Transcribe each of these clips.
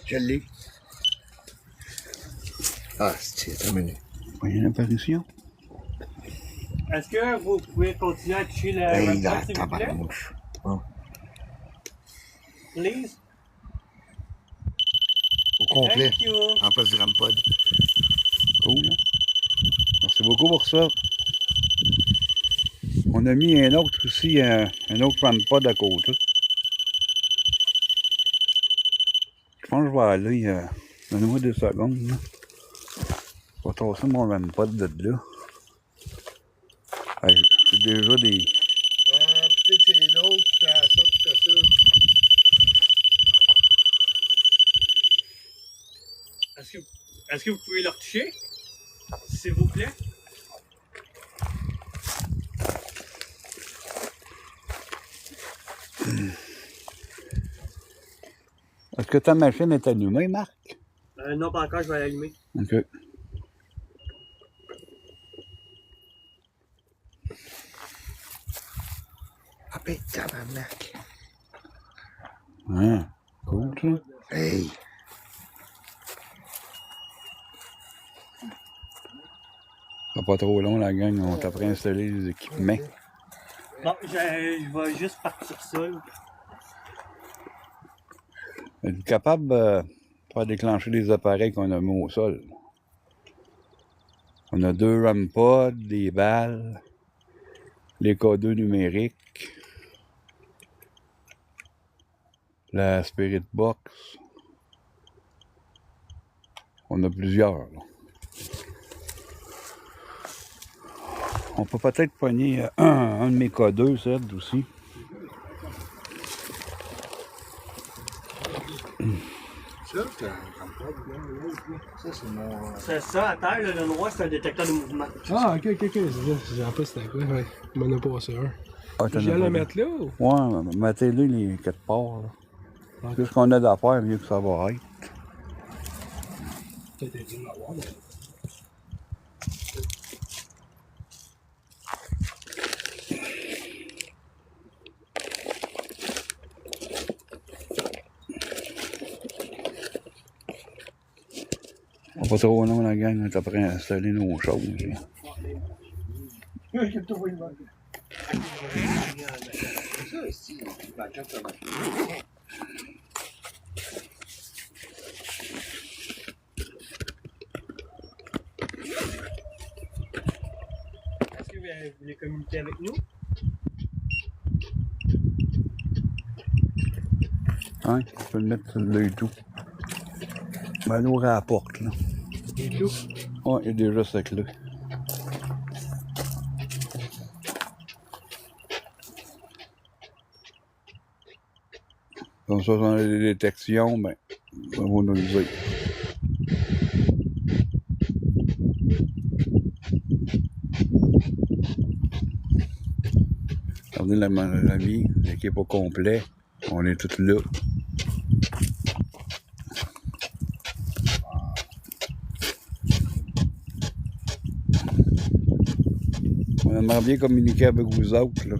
Je l'ai. Ah, c'est terminé. Il y a une apparition. Est-ce que vous pouvez continuer à toucher le Hey, REM là, pod, s'il vous plaît? tabarnouche. Bon. Please? Au complet. Thank you. En place du REM pod. Cool, hein? Merci beaucoup pour ça. On a mis un autre aussi, un autre REM-pod à côté. Je pense que je vais aller, donnez-moi 2 secondes, là. Je vais tasser mon REM-pod de là. J'ai déjà des... Ah, peut-être c'est l'autre, c'est ça, c'est ça. Est-ce que vous pouvez le retoucher? S'il vous plaît? Est-ce que ta machine est allumée, Marc? Non, pas encore, je vais l'allumer. OK. Ah, ben, tabarnak. Ouais, cool, ça. Hey. Ça va pas trop long, la gang. On t'a préinstallé les équipements. Bon, je vais juste partir ça, là. Êtes-vous capable de faire déclencher les appareils qu'on a mis au sol? On a 2 REM-pods, des balles, les K2 numériques, la Spirit Box. On a plusieurs, là. On peut peut-être poigner un de mes K2, ça aussi. Ça, c'est un REM pod, là. Ça, c'est mon... C'est ça, à terre, là, le noir, c'est un détecteur de mouvement. Ah, ok. C'est ça. J'ai pas c'était quoi. Ouais. Il m'en a passé un. Ah, Je viens le mettre là ou? Ouais, mettez-le les 4 parts, là. Ok. Plus qu'on a d'affaires, mieux que ça va être. Peut-être dû m'avoir, mais... On va pas trop long, la gang, on est après à installer nos choses, là. Ça, ici, la carte de Est-ce que vous voulez communiquer avec nous? Hein? Tu peux le mettre sur le tout. Ben, elle ouvre à la porte, là. Et tout. Ouais, il y a déjà sa clé. Comme ça, si on a des détections, ben, ça va nous le dire. Regardez l'ami, l'équipe au complet. On est tous là. On aimerait bien communiquer avec vous autres, là.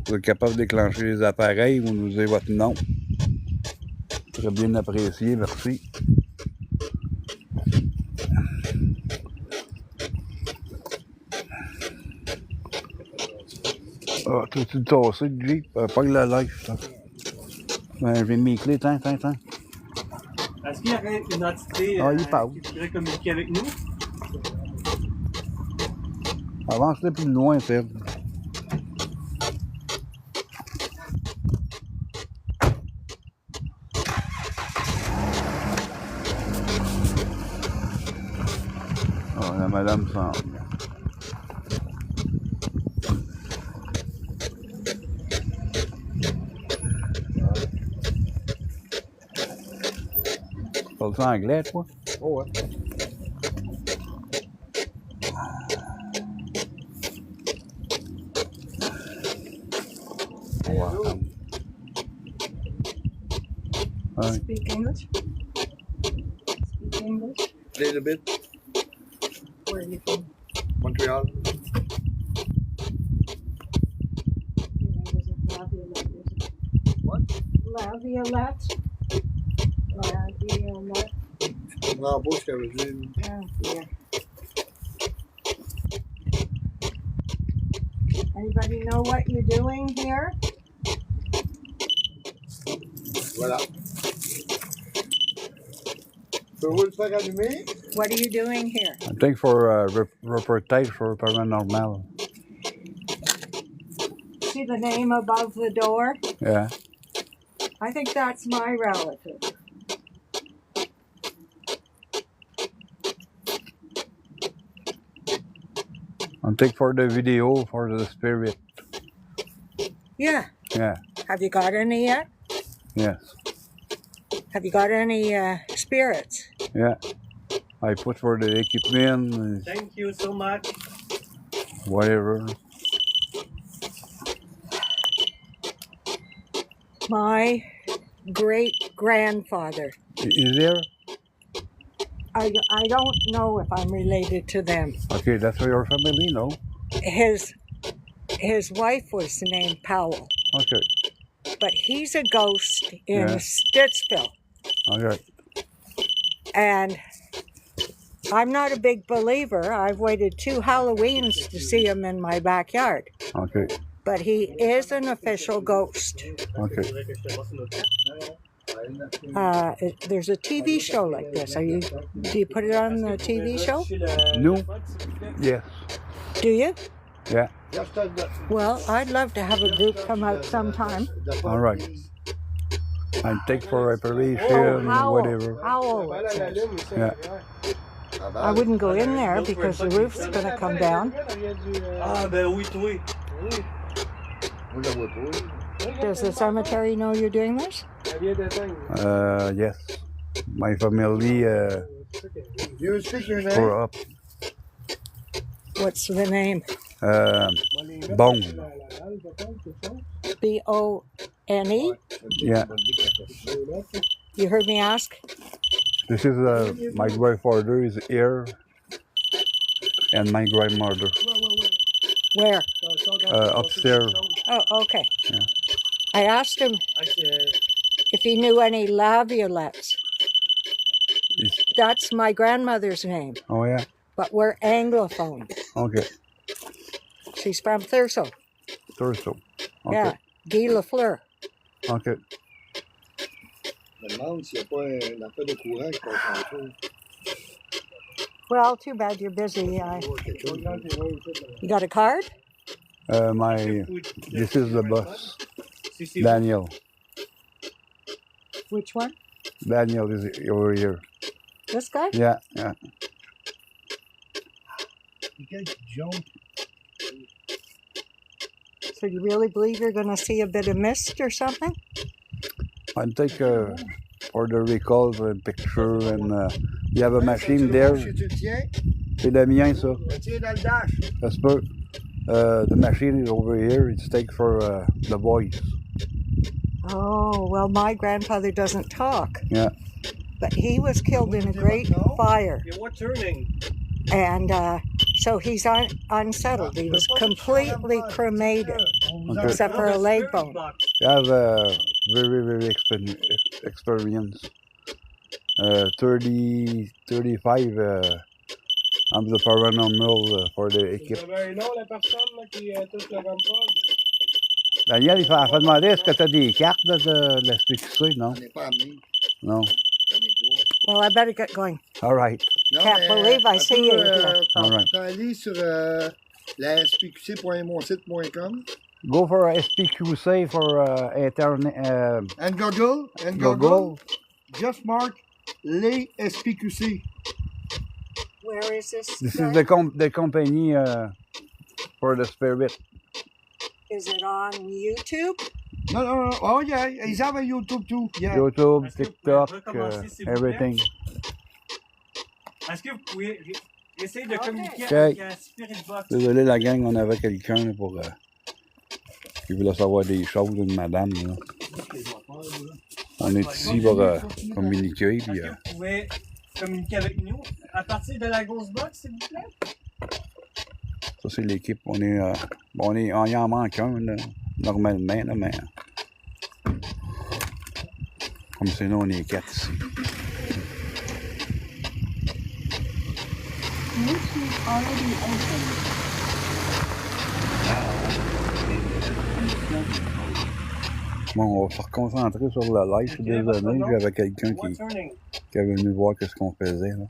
Vous êtes capable de déclencher les appareils, vous nous disiez votre nom. Très bien apprécié, merci. Ah, tout tassé, Jeep. Pas que la life, là. Ben, j'ai mis mes clés, tiens. Est-ce qu'il y aurait une entité Ah, il parle. qui pourrait communiquer avec nous? Avance-le plus loin, Fred. Ah, la madame s'en vient. Parles-tu anglais, toi? Oh, ouais. Ouais. Ouais. Speak English? Speak English? A little bit. Where are you from? Montreal. Your name isn't Laviolette, is it? What? Laviolette? Laviolette. what? Je comprends pas ce qu'elle veut dire. Oh, dear. Anybody know what you're doing here? Voilà. Peux-vous le faire allumer? What are you doing here? I think for reportage for paranormal. See the name above the door? Yeah. I think that's my relative. I think for the video for the spirit. Yeah. Yeah. Have you got any yet? Yes. Have you got any spirits? Yeah. I put for the equipment, Thank you so much. whatever. My great-grandfather. Is there? I don't know if I'm related to them. Okay, that's for your family, no? His wife was named Powell, Okay. but he's a ghost in Yeah. Stittsville. Okay. And I'm not a big believer. I've waited 2 Halloweens to see him in my backyard. Okay. But he is an official ghost. Okay. There's a TV show like this. Do you put it on the TV show? No? Yes. Do you? Yeah. Well, I'd love to have a group come out sometime. All right. I take for reparation, Howl. whatever. Howl, it says. Yeah. I wouldn't go in there because the roof's going to come down. Ah, ben oui, toi. Moi, je la vois pas. Does the cemetery know you're doing this? Yes. My family You speak your name? grew up. What's the name? Bone. B-O-N-E? Yeah. You heard me ask? This is my grandfather is here, and my grandmother Where? upstairs. Oh, okay. Yeah. I asked him if he knew any Laviolettes. Is- That's my grandmother's name, Oh yeah. but we're Anglophone. Okay. She's from Thurso. Torso. Okay. Yeah, Guy Lafleur. Okay. Je me demande s'il n'y a pas un affaire de courant qui passe en dessous. Well, too bad you're busy. You got a card? This is the boss. Daniel. Which one? Daniel is over here. This guy? Yeah. Yeah. So you really believe you're going to see a bit of mist or something? I take for the recall the picture and you have a machine there. Si tu le tiens, C'est le mien ça. le tiens dans le dash. Ça se peut. The machine is over here. It's take for the voice. Oh, well, my grandfather doesn't talk, Yeah. but he was killed in a great fire. Yeah, what's her name? And so he's unsettled. He was completely cremated, Okay. except for a leg bone. You have very experience. 35 I'm the paranormal for the équipe. Vous avez un nom, la personne là, qui touche le rempart? Daniel, il fait demander est-ce que tu as des cartes de la SPQC? Non? J'en ai pas amené. Non. J'en ai pas. Well, I better get going. All right. Non, Can't mais, believe I see you here. All right. Tu peux aller sur la spqc.monsite.com Go for SPQC for internet. and Google. Google. Just mark les SPQC. Where is this? This guy? is the company for the spirit. Is it on YouTube? Non, non, non. Oh, yeah. Ils have a YouTube too. Yeah. YouTube, Est-ce que vous TikTok, pouvez recommencer, s'il vous plaît? everything. Est-ce que vous pouvez essayer de communiquer Ok. avec Spirit Box? Désolé la gang, on avait quelqu'un là, pour qui voulait savoir des choses d'une madame. Là. On est ici pour communiquer. Puis, Est-ce que vous pouvez communiquer avec nous à partir de la grosse box, s'il vous plaît? ça c'est l'équipe. On y en manque un là, normalement, là, mais comme c'est nous, on est 4 ici. Bluetooth already open. Bon, on va se reconcentrer sur le live. Je suis désolé, j'avais quelqu'un qui avait venu voir ce qu'on faisait. Là.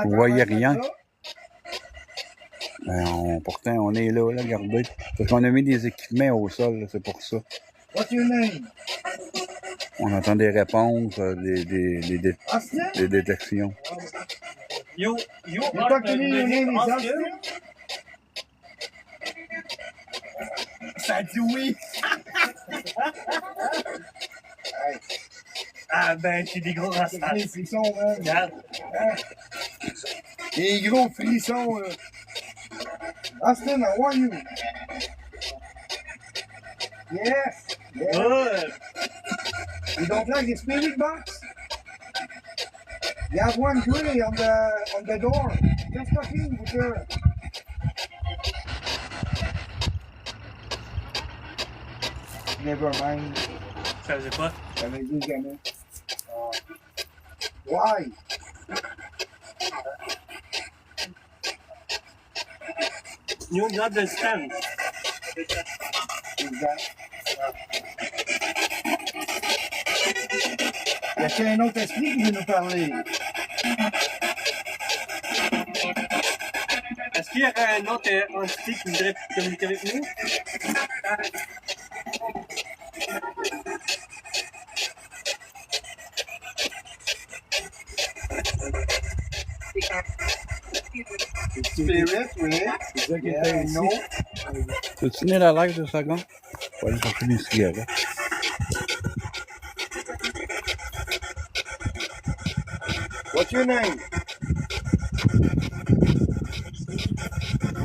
Vous voyez rien? Ben, pourtant, on est là, regardez. Parce qu'on a mis des équipements au sol, c'est pour ça. What's your name? On entend des réponses, des détections. You You are talk to me, your name is Austin? Austin? Ça dit oui. Ah ben, j'ai des gros Des rastas. frissons, hein. Regarde. Des gros frissons. Austin, how are you? Yes. Yes. Good. You don't like the spirit box? You have one gray on the door. Just talking with her. Never mind. Ça faisait pas. J'avais dit jamais. Why? You not the stand. Exact. Y a-t-il un autre esprit qui veut nous parler? Est-ce qu'il y aurait un autre entité qui voudrait communiquer avec nous? Spirit, oui. Yeah, non. Tu tenir la live 2 secondes? Je vais aller chercher des cigarettes. What's your name?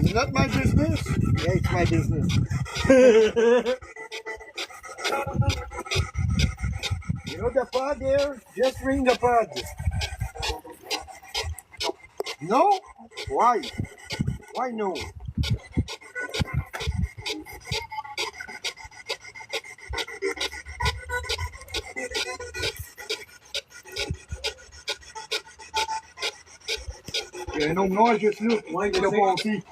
It's not my business. Yeah, it's my business. You know the pod there? Just ring the pod. No? Why? Why no? Il y a un homme noir juste là. Ouais, il a passé.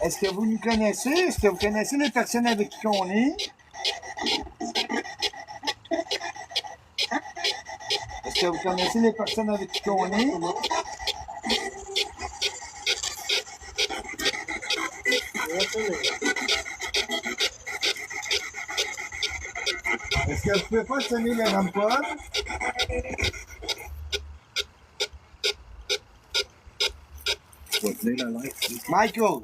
Est-ce que vous nous connaissez? Est-ce que vous connaissez les personnes avec qui on est? Est-ce que vous connaissez les personnes avec qui on est? Est-ce que vous pouvez pas sonner le rampart? Michael.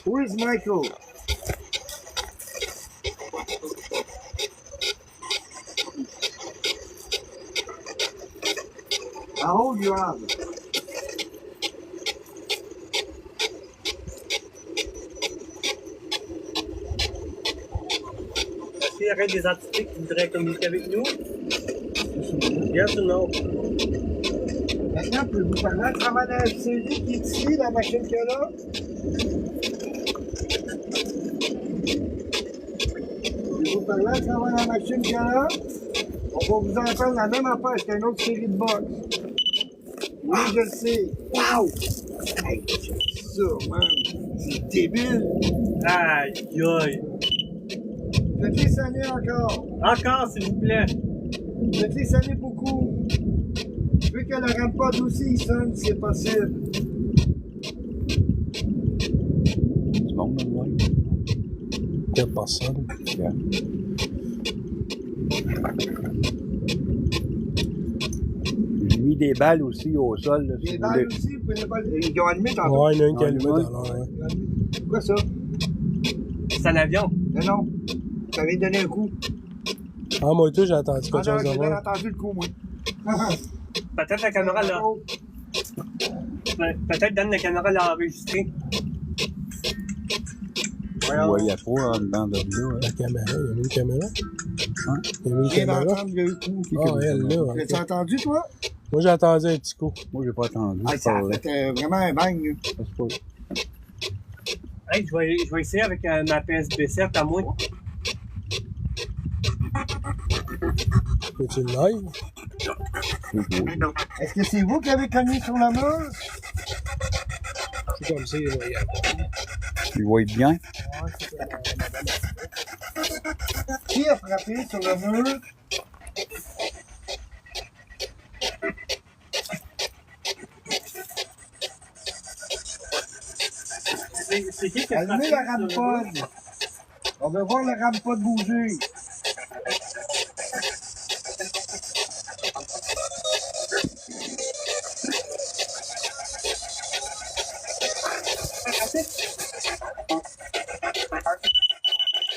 Who is Michael? How old you are? Est-ce qu'il y aurait des entités qui voudraient communiquer avec nous? Yes ou no? Maintenant, pouvez-vous parler à travers la CD qui est ici, la machine qu'il y a là? Pouvez-vous parler à travers la machine qu'il y a là? On va vous entendre la même affaire, c'est une autre série de box. Oui, je le sais. Wow! Hey, ça, man. C'est débile. Aïe, aïe. Faites-les sonner encore. Encore, s'il vous plaît. Faites-les sonner beaucoup. Je veux que le rampart aussi il sonne, si c'est possible. C'est bon, là, live? Il n'y a personne. Yeah. J'ai mis des balles aussi au sol, là, si Les vous balles voulez. aussi, vous pouvez les balles. Ils ont allumé tantôt. Ouais, il y en a un qui a allumé Ouais. dans l'air. C'est quoi ça? C'est un avion. Non, non. Ça vient de donner un coup. Ah, moi, tout, j'ai entendu Ah quelque non, chose de j'ai bien voir. entendu le coup, moi. Peut-être la caméra l'a. Peut-être Dan, la caméra l'a enregistré. Vous voyez pas en dedans de là. Hein? La caméra, il y a mis une caméra. Hein? Il y a mis une Je viens caméra. d'entendre le coup. Ah, elle, là. L'as-tu entendu, toi? Moi, j'ai entendu un petit coup. Moi, j'ai pas attendu. Ah, je ça a parlais. fait vraiment un bang, là. Ça se peut. Hey, je vais essayer avec ma PSB 7 à moi. Es-tu live? Est-ce que c'est vous qui avez cogné sur le mur? C'est comme ça, regarde. Il va être bien. Qui a frappé sur le mur? C'est qui qui a Allumez frappé la sur le mur? rampod. On veut voir la rampod bouger.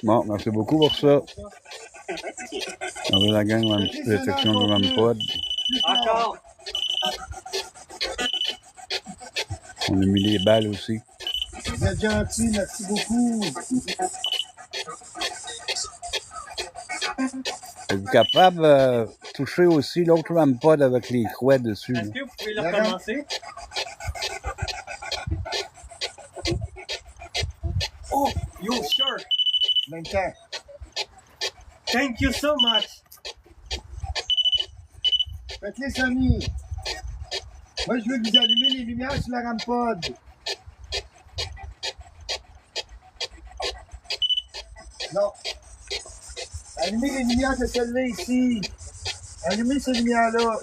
Bon, merci beaucoup pour ça. On va la gang dans une petite détection de Rampod. Encore! On a mis les balles aussi. Vous êtes gentil, merci beaucoup. Êtes-vous capable de toucher aussi l'autre Rampod avec les croix dessus? Est-ce Là? que vous pouvez le recommencer? Oh, you sure? Même temps. Thank you so much. Faites-les sonner. Moi, je veux que vous allumez les lumières sur la rampod. Non. Allumez les lumières de celle-là ici. Allumez ces lumières-là.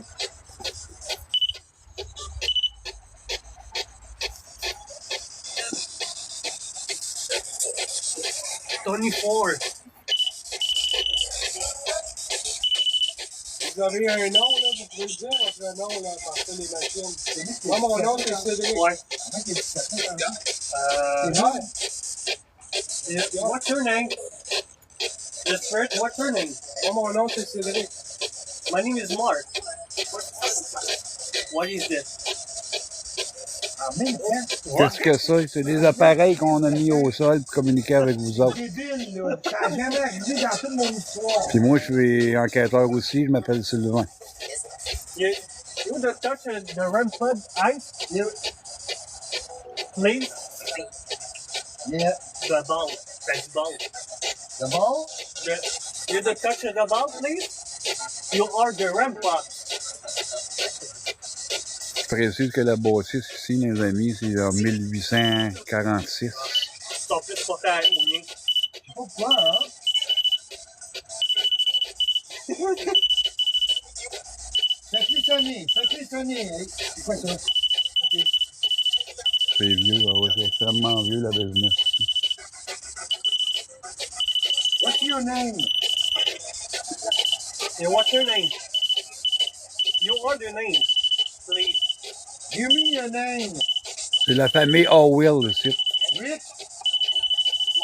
Twenty-four. Vous avez un nom, là, vous pouvez le dire, votre nom, là, parce que les machines. Moi, mon nom, c'est Cédric. Ouais. C'est What's your name? The spirit, what's your name? Moi, mon nom, c'est Cédric. My name is Mark. What is this? En même temps. Qu'est-ce que c'est? C'est des appareils qu'on a mis au sol pour communiquer avec vous autres. C'est débile, là. Ça n'a jamais arrivé dans toute mon histoire. Puis moi, je suis enquêteur aussi, je m'appelle Sylvain. You the touch the REM pod ice? Please? Yeah. The ball. That's ball. The ball? You the touch the ball, please? You are the REM pod. Je précise que la bâtisse ici, les amis, c'est en 1846. C'est en plus pas faire au mien. Pourquoi, hein? Faites-les sonner, faites-les sonner. Hey, c'est quoi ça? Ok. C'est vieux, ah ouais, c'est extrêmement vieux la business. What's your name? And what's your name? You are the name, please. Give me your name. C'est la famille Howell, le site. Rick?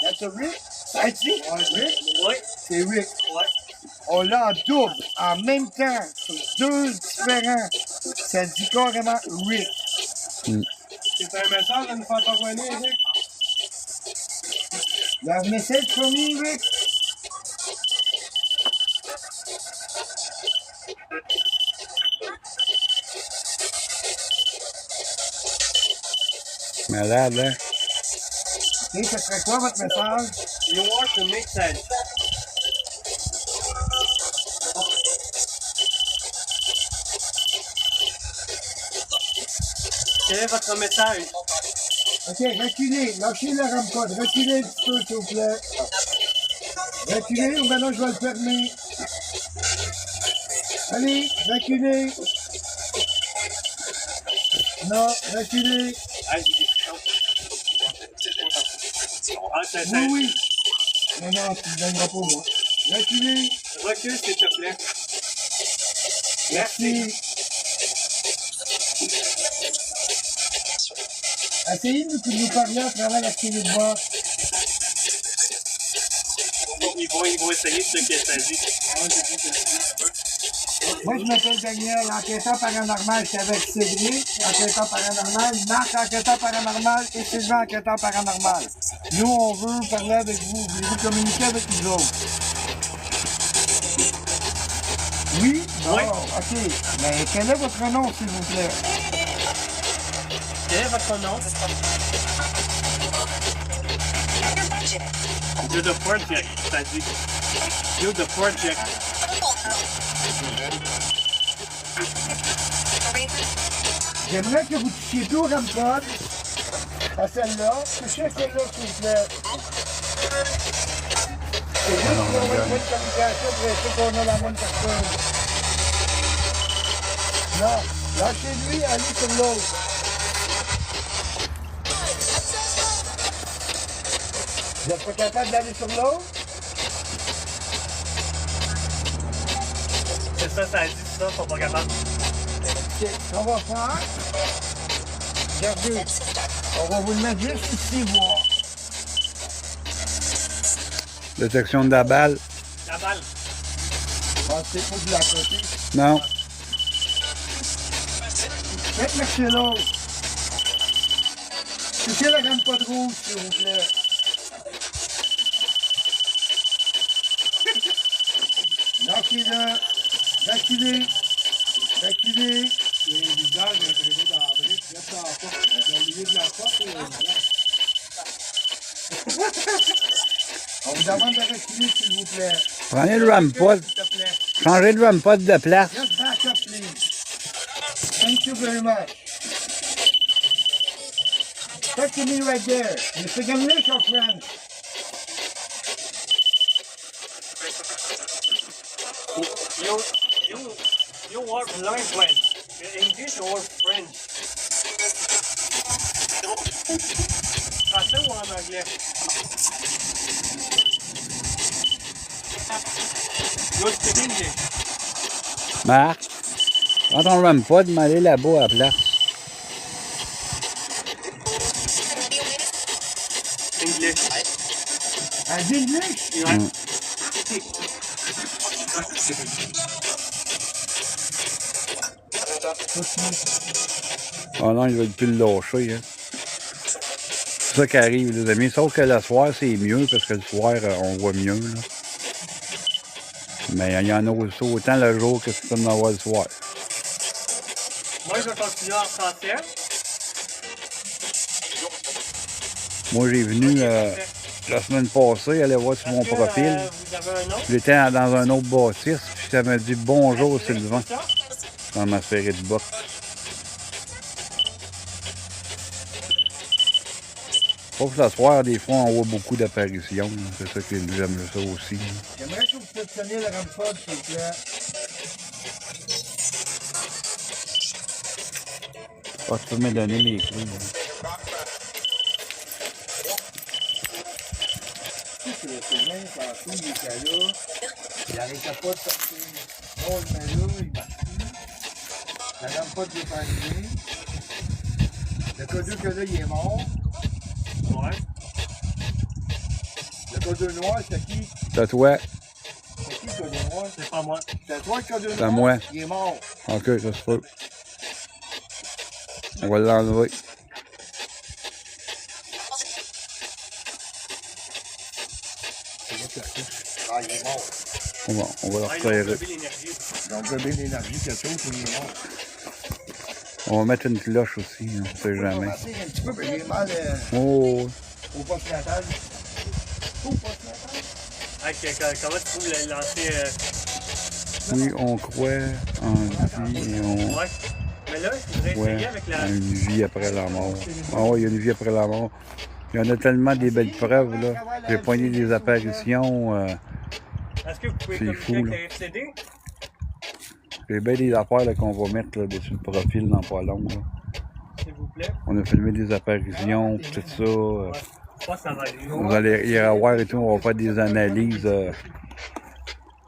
That's a Rick? Ça dit? Ouais, Rick? Oui. C'est Rick. Ouais. On l'a en double, en même temps, sur deux différents. Ça dit carrément Rick. C'est un message à nous faire parvenir, Rick. You have a message for me, Rick? Malade, hein? Et ce serait quoi votre message? You are the message. Quel est votre message? Ok, reculez, lâchez le rampod, reculez un petit peu, s'il vous plaît. Reculez, ou maintenant je vais le fermer. Allez, reculez. Non, reculez. Ah, c'est Oui, oui. Non, non, tu ne me donneras pas, moi. Reculez. Recule, s'il te plaît. Merci. Essayez de nous parler à travers la clé de bord. Ils vont essayer de ce que ça dit. Moi, je m'appelle Daniel, enquêteur paranormal. Je suis avec Cédric, enquêteur paranormal, Marc, enquêteur paranormal et Sylvain, enquêteur paranormal. Nous, on veut parler avec vous. Voulez-vous communiquer avec nous autres? Oui? Bon, Oui. OK. Mais quel est votre nom, s'il vous plaît? Quel est votre nom? Do the project, ça dit. Do the project. J'aimerais que vous touchiez tout au REM-POD. À celle-là. Touchez à celle-là, s'il vous plaît. C'est juste pour avoir une bonne communication pour être sûr qu'on a la bonne personne. Non, lâchez-lui, allez sur l'autre. Vous n'êtes pas capable d'aller sur l'autre? C'est ça, ça dit ça, ils sont pas capables. OK, ce qu'on va faire, regardez, on va vous le mettre juste ici, voir. Détection de la balle. La balle. Ah, c'est pas de la côté. Non. Faites marcher l'autre. Touchez la grande pas de rouge, s'il vous plaît. Lâchez-le. Lâchez-le. Lâchez-le. Il y a un visage imprimé dans la brique, mettre dans la porte, dans le milieu de la porte, il y a un visage. On vous demande de reculer, s'il vous plaît. Prenez le REM-POD. S'il te plaît. Changez le REM-POD de place. Just back up, please. Thank you very much. Talk to me right there. You speak English or French? You work learn French. English or French? Français ou en anglais? You speak English. Marc, prends ton REM-POD, mais allez là-bas à la place. English. En English? Ouais. Oh non, il va plus le lâcher. Hein. C'est ça qui arrive, les amis. Sauf que le soir, c'est mieux, parce que le soir, on voit mieux. Là. Mais il y en a aussi autant le jour que tu peux en avoir le soir. Moi, je vais continuer en français. Moi, j'ai venu la semaine passée, aller voir sur mon Est-ce que, profil. vous avez un nom? J'étais dans un autre bâtisse, puis ça m'a dit bonjour Sylvain, dans ma série de box. Sauf que ce soir, des fois, on voit beaucoup d'apparitions. C'est ça que j'aime ça aussi. J'aimerais que vous positionnez le REM-POD, s'il vous plaît. Ah, tu peux me donner les clés. Que le Sylvain, tantôt, il était là. Il n'arrêtait pas de sortir. Non, le met là, il marche plus. La REM-POD n'est pas arrivée. Le codeux que là, il est mort. Ouais. Le codeux noir, c'est qui? C'est toi. C'est qui le codeux noir? C'est pas moi. C'est toi le codeux noir? C'est moi. Il est mort. Ok, ça se peut. On va l'enlever. Ah, il est mort. On va le Ah, ils ont retirer. enlevé l'énergie. Ils ont besoin d'énergie, quelque chose, il est mort. On va mettre une cloche aussi, on ne sait On va jamais. masser un petit peu, mais il est mal Oh, au poste natal. Au poste natal. Ah, comment tu trouves l'ancien... oui, on croit en vie et on Ouais. Mais là, je voudrais croit essayer avec la... en une vie après la mort. Ah oui, il y a une vie après la mort. Il y en a tellement des belles preuves, là. J'ai poigné des apparitions. Est-ce que vous pouvez C'est communiquer fou, avec là. la FCD? J'ai bien des affaires là, qu'on va mettre là, dessus le profil dans pas long. Là. S'il vous plaît. On a filmé des apparitions, pis tout ça. Je pense que ça va aller. Vous allez y avoir et tout, on va faire des analyses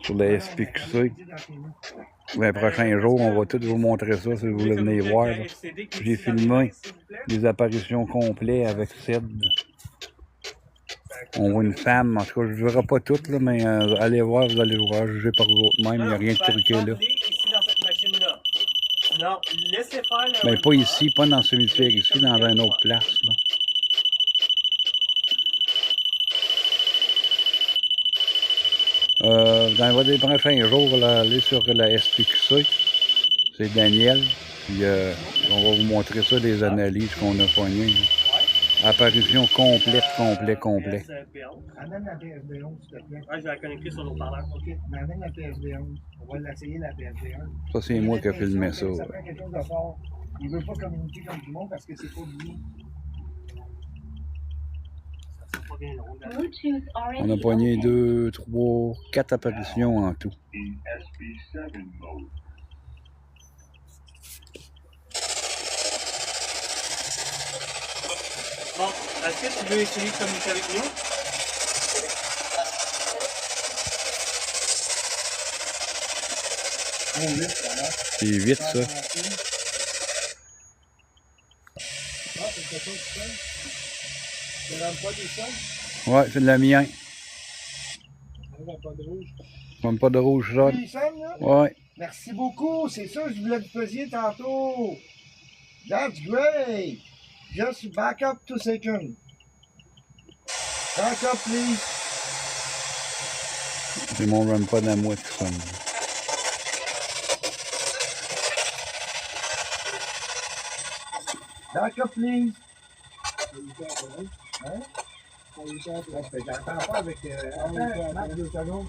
sur la SPQC. Les prochains jours, on va tout vous montrer ça si vous voulez venir voir. là. J'ai filmé des apparitions complètes avec Sid. On voit une femme, en tout cas, je ne verrai pas toutes, là, mais allez voir, vous allez voir, juger par vous-même, il n'y a rien de truqué là. Ici dans cette machine-là. Non, laissez faire le... Mais pas ici, pas dans ce cimetière ici, dans une autre place. Là. dans les prochains jours, là, allez sur la SPQC. C'est Daniel. Puis on va vous montrer ça, des analyses qu'on a pognées. Apparition complète. Amène la PSB11, s'il te plaît. Ouais, je vais la connecter sur l'eau-parleur. OK, mais amène la PSB11. On va l'essayer, la PSB1. Ça, c'est moi qui ai filmé ça. Ça prend quelque chose de fort. Il veut pas communiquer comme tout le monde parce que c'est pas lui. Ça sera pas bien long. là. Bluetooth already On a pogné open. 2, 3, 4 apparitions en tout. Bon, est-ce que tu veux essayer de communiquer avec nous? C'est vite, ça. Ah, c'est quelque chose de seul. Tu n'aimes pas des seuls? Ouais, c'est de la mien. On n'a pas de rouge. Même pas de rouge jaune. Il sonne, là? Ouais. Merci beaucoup. C'est ça que je voulais vous faisiez tantôt. That's great. Just back up 2 seconds. Back up, please. C'est mon REM-pod à moi qui sonne. Back up, please. Hein? On est en train de- J'entends pas avec... Attends, Marc, 2 secondes.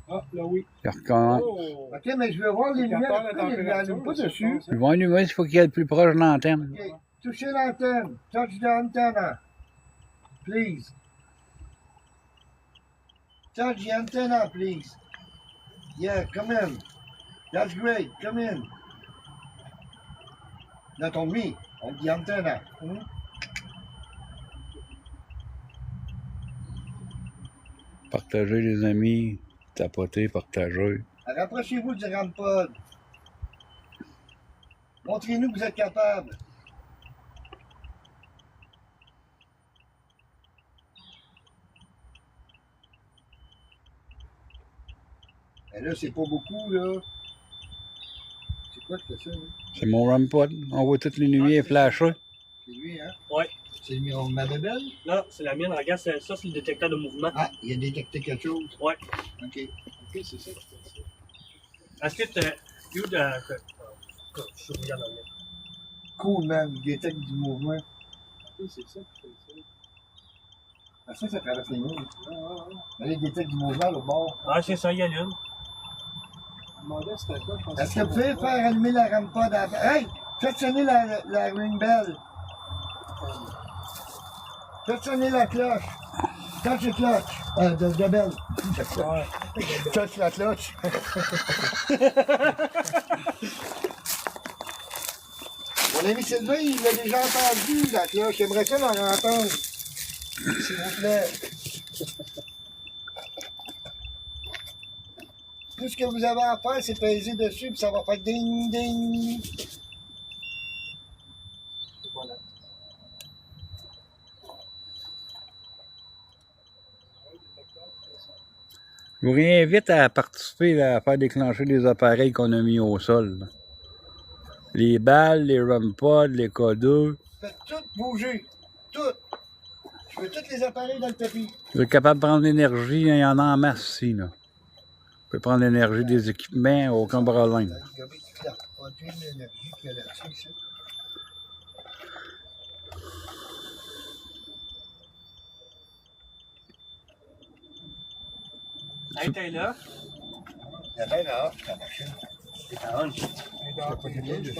Ah, là oui. Il recommence. Oh! OK, mais je veux voir les Le capteur lumières. de Pourquoi il n'allume température, pas ça, dessus? je pense, hein? Ils vont allumer, il faut qu'il y ait le plus proche de l'antenne. OK. Touchez l'antenne. Touch the antenna. Please. Touch the antenna, please. Yeah, come in. That's great. Come in. Not on me. On the antenna. Hmm? Partagez les amis. Tapoter, partager. Rapprochez-vous du rampod. Montrez-nous que vous êtes capable. Mais là, c'est pas beaucoup, là. C'est quoi que c'est ça, là? C'est mon REM-pod. On voit toutes les lumières flasher. C'est lui, hein? Ouais. C'est lui, on ma bébelle? Non, c'est la mienne. Regarde, ça, c'est le détecteur de mouvement. Ah, il a détecté quelque chose. Ouais. OK. Ok, c'est ça qui fait ça. Est-ce que tu as eu de. Je suis regarde en ligne. Cool, man. Il détecte du mouvement. Ok, c'est ça qui fait ça. Ah, ça traverse les murs. Ah, ah, ah. Mais là, il détecte du mouvement, au bord. Ah, c'est ça, il allume. Je me demandais c'était quoi. Je pensais Est-ce que vous pouvez faire allumer la rampod à... Hey! Faites sonner la ring bell. Faites sonner la cloche. Touch the clutch. De bell. Touch la cloche. Mon ami Sylvain, il l'a déjà entendu, la cloche. J'aimerais ça l'en entendre. S'il vous plaît. Tout ce que vous avez à faire, c'est peser dessus, puis ça va faire ding, ding. Voilà. Je vous réinvite à participer là, à faire déclencher les appareils qu'on a mis au sol. Là. Les balles, les REM-pods, les K2. Faites tout bouger. Tout. Je veux tous les appareils dans le tapis. Vous êtes capable de prendre l'énergie, il y en a en masse ici. Là. Vous pouvez prendre l'énergie des équipements, aucun problème. Regardez toute la produit de l'énergie qu'il y a là-dessus, ici. Hey, t'es là? Il y a bien dehors, la machine. C'est ta honte. Il y a pas de lumière dessus.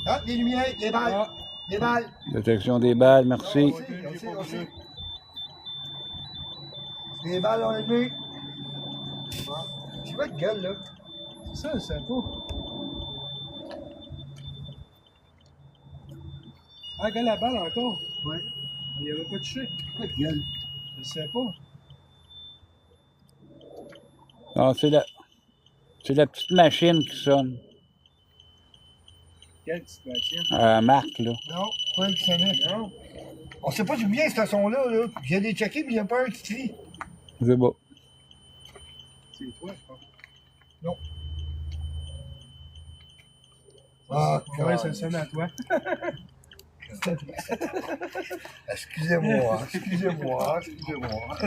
Ah, les lumières, les balles. Ah. Les balles. Détection des balles, merci. On sait. Les balles ont allumé. Tu vois de gueule, là? C'est ça, c'est pas. Ah, regarde la balle encore. Oui. Il avait pas touché. Quoi de gueule? Je sais pas. Non, c'est la petite machine qui sonne. Quelle petite machine. Marc, là. Non, pas qui sonnait. Non. On sait pas d'où vient ce son-là, là. J'ai des checkés, mais il n'y a pas un qui crie. C'est beau. C'est toi, je pense. Non. Ah, Ouais, ça sonne à toi. Excusez-moi, excusez-moi, excusez-moi.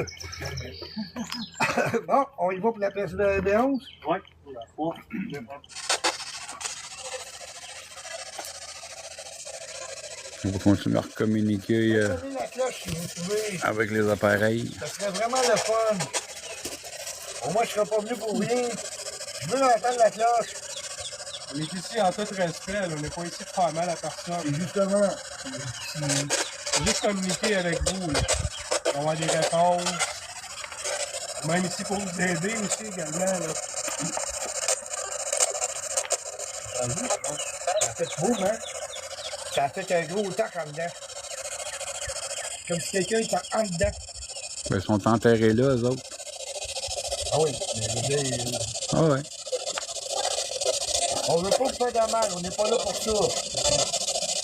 Bon, on y va pour la pièce de B11? Ouais, on la fois. On va continuer à communiquer Prenez la cloche si vous pouvez. avec les appareils. Ça serait vraiment le fun. Au moins, je serais pas venu pour rien. Je veux entendre la cloche. On est ici en tout respect, là. On n'est pas ici pour faire mal à personne. Et justement, C'est juste communiquer avec vous, là. Avoir des réponses. Même ici pour vous aider aussi également, là. ça fait beau, hein? Ça a fait un gros tac en dedans. Comme si quelqu'un était en dedans. Ben, ils sont enterrés là, eux autres. Ah oui, mais je veux dire, Ah ouais. on veut pas vous faire de mal, on n'est pas là pour ça.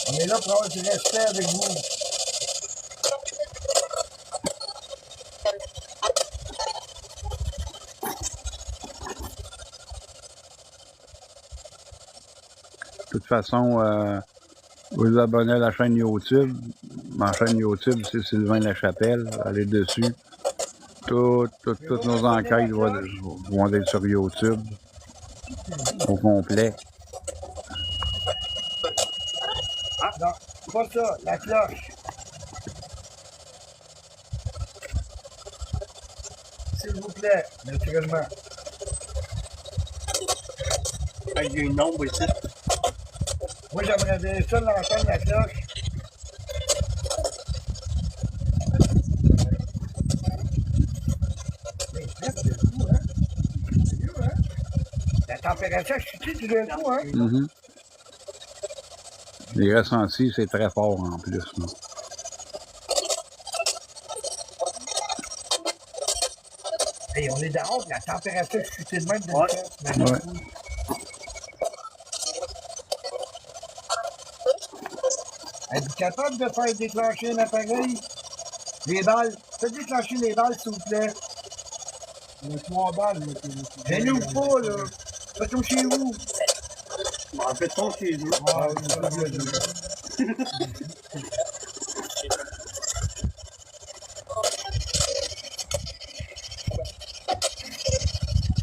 On est là pour avoir du respect avec vous. De toute façon, vous vous abonnez à la chaîne YouTube. Ma chaîne YouTube, c'est Sylvain Lachapelle. Allez dessus. Toutes nos enquêtes vont être sur YouTube. Au complet. Ah non, c'est pas ça, la cloche. S'il vous plaît, naturellement. Il y a une ombre ici. Moi, j'aimerais bien ça l'entendre, la cloche. Mais c'est fou, hein? C'est mieux, hein? La température chute du coup, hein? Mhm. Les ressentis, c'est très fort en plus. Là. Hey, on est dehors, la température chute de même de Ouais. Ouais. Êtes-vous capable de faire déclencher un appareil? Les balles. Faites déclencher les balles, s'il vous plaît. On a 3 balles, là. Gênez-vous pas, là. Faites comme chez vous. En fait, ton chez eux. Ah, oui, ça va bien.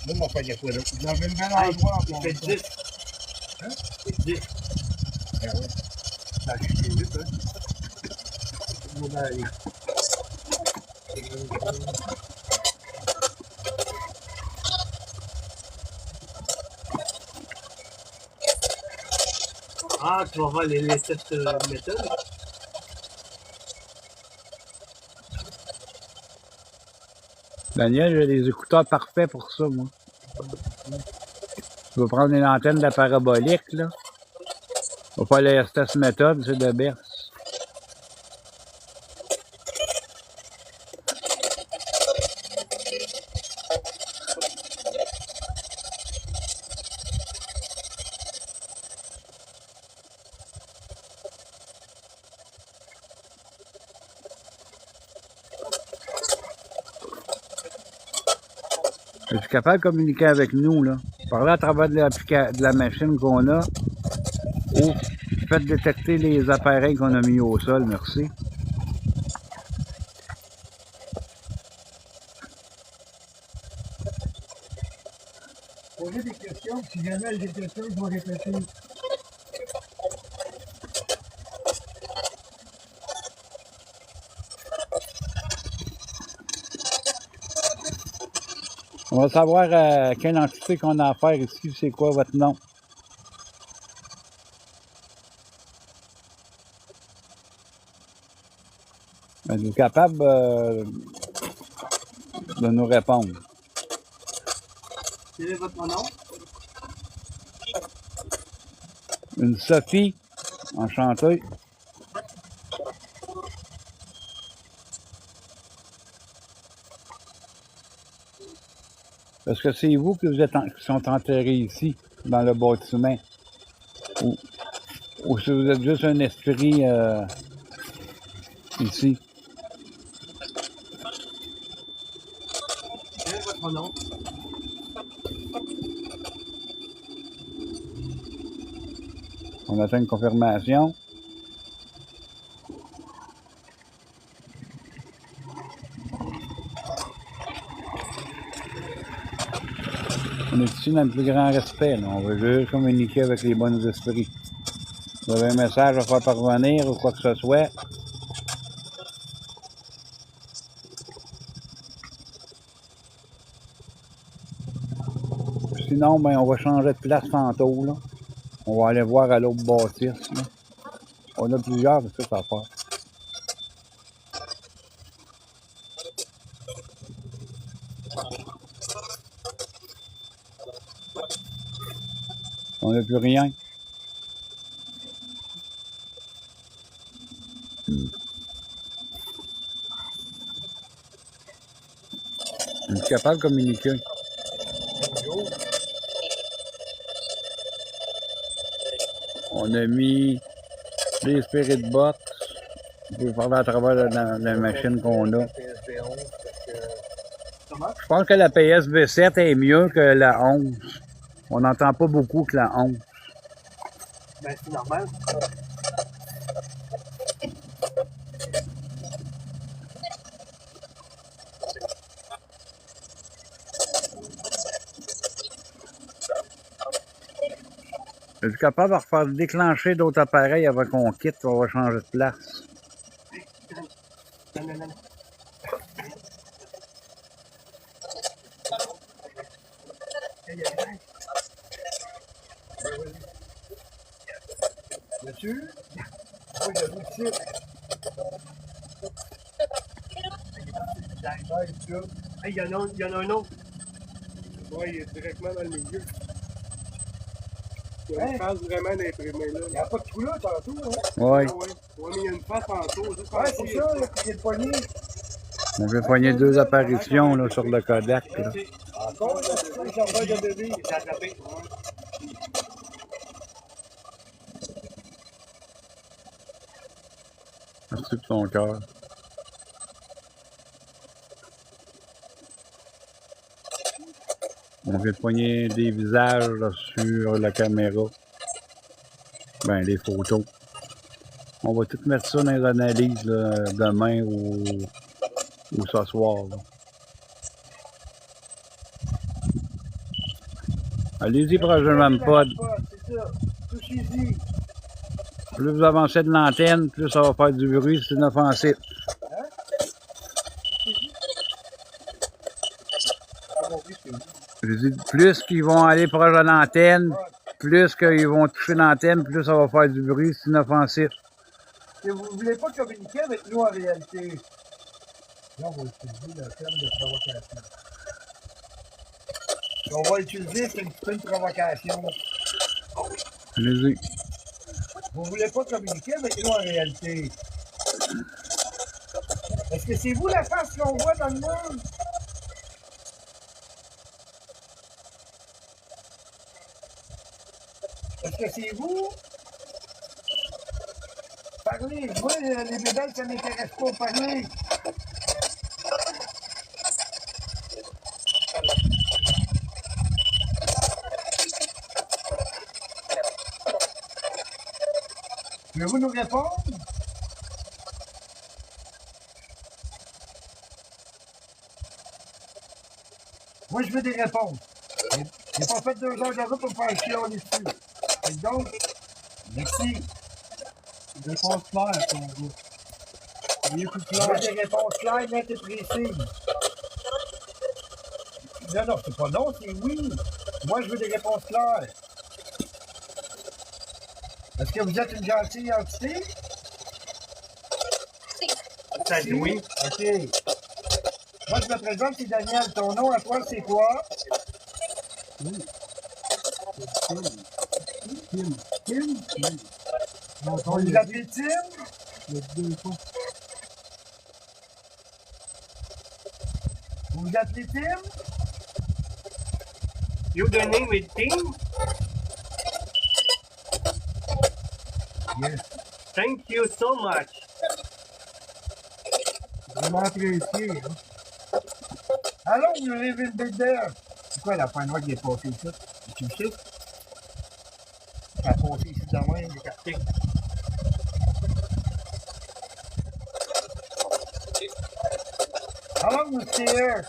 Moi, mon frère, il y a quoi, là? Vous avez le bel endroit Il pour fait 10. Hein? Il fait 10. Ah ouais. Ça a chuté vite, hein? On va aller. Ah, tu vas voir cette méthode. Daniel, j'ai des écouteurs parfaits pour ça, moi. Je vais prendre une antenne de la parabolique, là. On va faire la RSTS méthode, c'est de berce. Je suis capable de communiquer avec nous, là. Parler à travers de la machine qu'on a. Ou faites détecter les appareils qu'on a mis au sol, merci. Posez des questions, si jamais j'ai des questions, je vais répéter. On va savoir quelle entité qu'on a affaire ici, c'est quoi votre nom. Êtes-vous capable de nous répondre? Quel est votre nom? Une Sophie, enchantée. Est-ce que c'est vous qui sont enterrés ici, dans le bâtiment? Ou si vous êtes juste un esprit ici? Quel est votre nom? On attend une confirmation. On est ici dans le plus grand respect, là. On veut juste communiquer avec les bons esprits. Vous avez un message à faire parvenir ou quoi que ce soit. Sinon, ben, on va changer de place tantôt, là. On va aller voir à l'autre bâtisse, là. On a plusieurs, c'est ça à faire. On n'a plus rien. On est capable de communiquer. On a mis les Spirit Box. On peut parler à travers la machine qu'on a. Je pense que la PSB 7 est mieux que la 11. On n'entend pas beaucoup que la 11. Ben, c'est normal. Es-tu capable de refaire déclencher d'autres appareils avant qu'on quitte, on va changer de place? Non. Là-dessus? Oui, j'ai vu ici. Hey, il y en a un autre. Ouais, il est directement dans le milieu. Il y a Hein? une face vraiment d'imprimé là. Il n'y a pas de trou là tantôt, hein? Oui. Ah ouais. Ouais, mais il y a une face en dessous. Juste en Ouais, dessous, c'est il y a ça, une là, face. puis il y a le poignet. On veut poigner deux apparitions là, sur le Kodak. Là. Encore, là, c'est ça, les affaires de bébé. Il s'est attrapé. Merci pour ton cœur. On vient de poigner des visages là, sur la caméra. Ben, les photos. On va tout mettre ça dans les analyses là, demain ou ce soir. Là. Allez-y, prochain pod. C'est ça, touchez-y. Plus vous avancez de l'antenne, plus ça va faire du bruit, c'est inoffensif. Je dis, plus qu'ils vont aller proche de l'antenne, plus qu'ils vont toucher l'antenne, plus ça va faire du bruit, c'est inoffensif. Et vous ne voulez pas communiquer avec nous en réalité. Là, on va utiliser le terme de provocation. On va utiliser, c'est un petit peu une provocation. Allez-y. Vous ne voulez pas communiquer avec nous en réalité. Est-ce que c'est vous la face qu'on voit dans le monde? Est-ce que c'est vous? Parlez, moi, les médailles, ça ne m'intéresse pas, parlez. Pouvez-vous nous répondre? Moi, je veux des réponses. J'ai pas fait 2 heures de route pour me faire chialer dessus. Et donc, merci. Réponse claire, ton gars. Il est plus Je veux clair. des réponses claires, nettes et précises. Non, c'est pas non, c'est oui. Moi, je veux des réponses claires. Est-ce que vous êtes une gentille entité? Ça dit oui. OK. Moi, je me présente, c'est Daniel. Ton nom à toi, c'est quoi? Kim. Kim? Non, On vous appelle Tim? il y a 2 fois. Vous vous appelez Tim? You the name with Tim? Yes. Thank you so much. Vraiment apprécié. Hein? Allons, you live in Big Bear. C'est quoi la fin noire qui est passée ici? Tu le sais? Elle a passé ici demain, il est capté. How long was she here?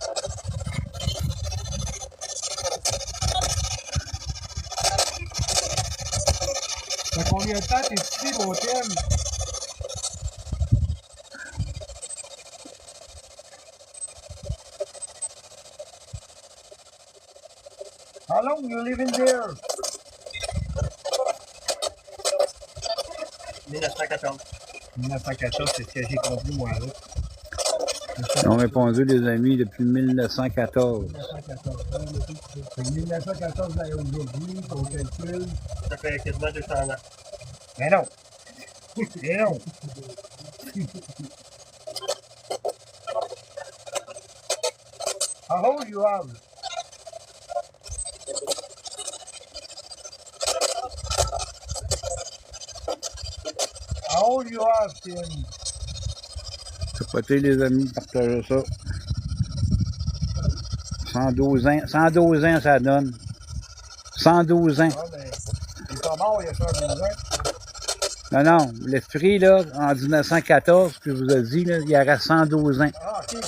Combien de temps t'es ici, mon thème? How long you living there? 1914. 1914, c'est ce que j'ai compris, moi, là. Ils ont répondu, les amis, depuis 1914. 1914. C'est 1914 à aujourd'hui, ton calcul. Ça fait quasiment 200 ans. Mais non! Mais non! How old you have? How old you have, Tim? Capotez, les amis, partagez ça. 112 ans. 112 ans, ça donne. 112 ans. Ah, mais il est pas mort, il y a 112 ans. Non, non. L'esprit, là, en 1914, que je vous ai dit, là, il y aurait 112 ans. Ah, OK.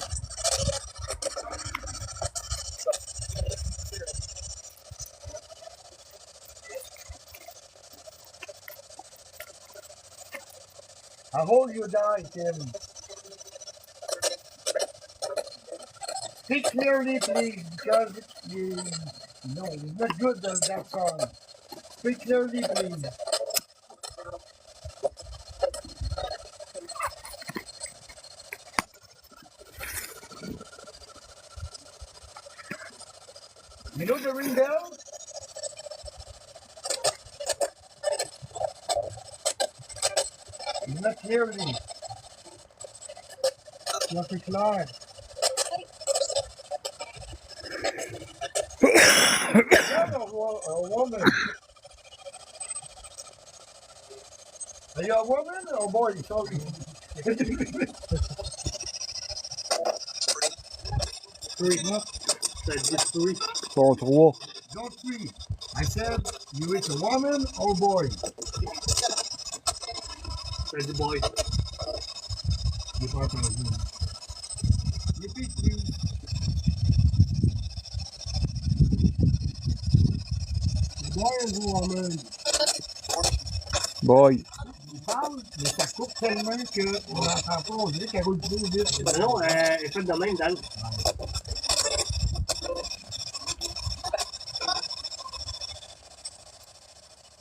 How old you die, Tim? Speak clearly, please, because you... No, it's not good, that song. Speak clearly, please. You know the ring bell? Not clearly. Not too clair. A woman. Are you a woman or a boy? Sorry. Three. Ça dit three. Sont 3. Don't free. I said, you is a woman or boy? Ça dit boy. J'ai pas entendu. Repeat, please. Boy ou woman? Boy. Il parle, mais ça coupe tellement qu'on n'entend pas. On dirait qu'elle roule trop vite. Ben non, elle est faite de même, Dan.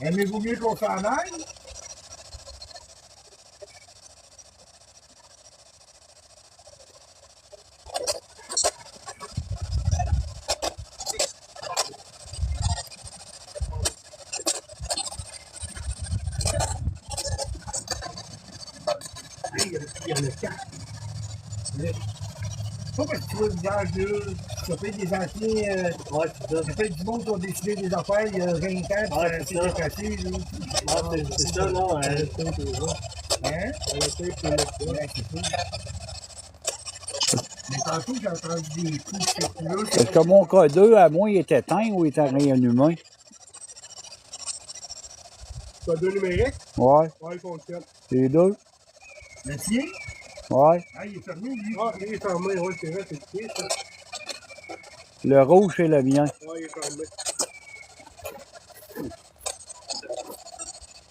Aimez-vous mieux qu'on s'en aille? Il y en a 4. Pas parce que tu vois le visage là, ça fait des anciens, Ouais, c'est ça. ça fait du monde qui ont décidé des affaires il y a 20 ans, Ouais, puis c'est ça ça. s'est cassé, là. C'est ça, non? Hein? Ouais, c'est ça. Mais tantôt, j'ai entendu des coups de là. Est-ce que mon cas 2, à moi, il était éteint ou il était réanimé? Tu as deux numériques? Ouais. Ouais, il fonctionne. Les deux? Le tien? Ouais. Ah, il est fermé, lui. Ah, il est fermé, ouais, c'est vrai, c'est le pied, ça. Le rouge, c'est le mien. Ouais, il est fermé.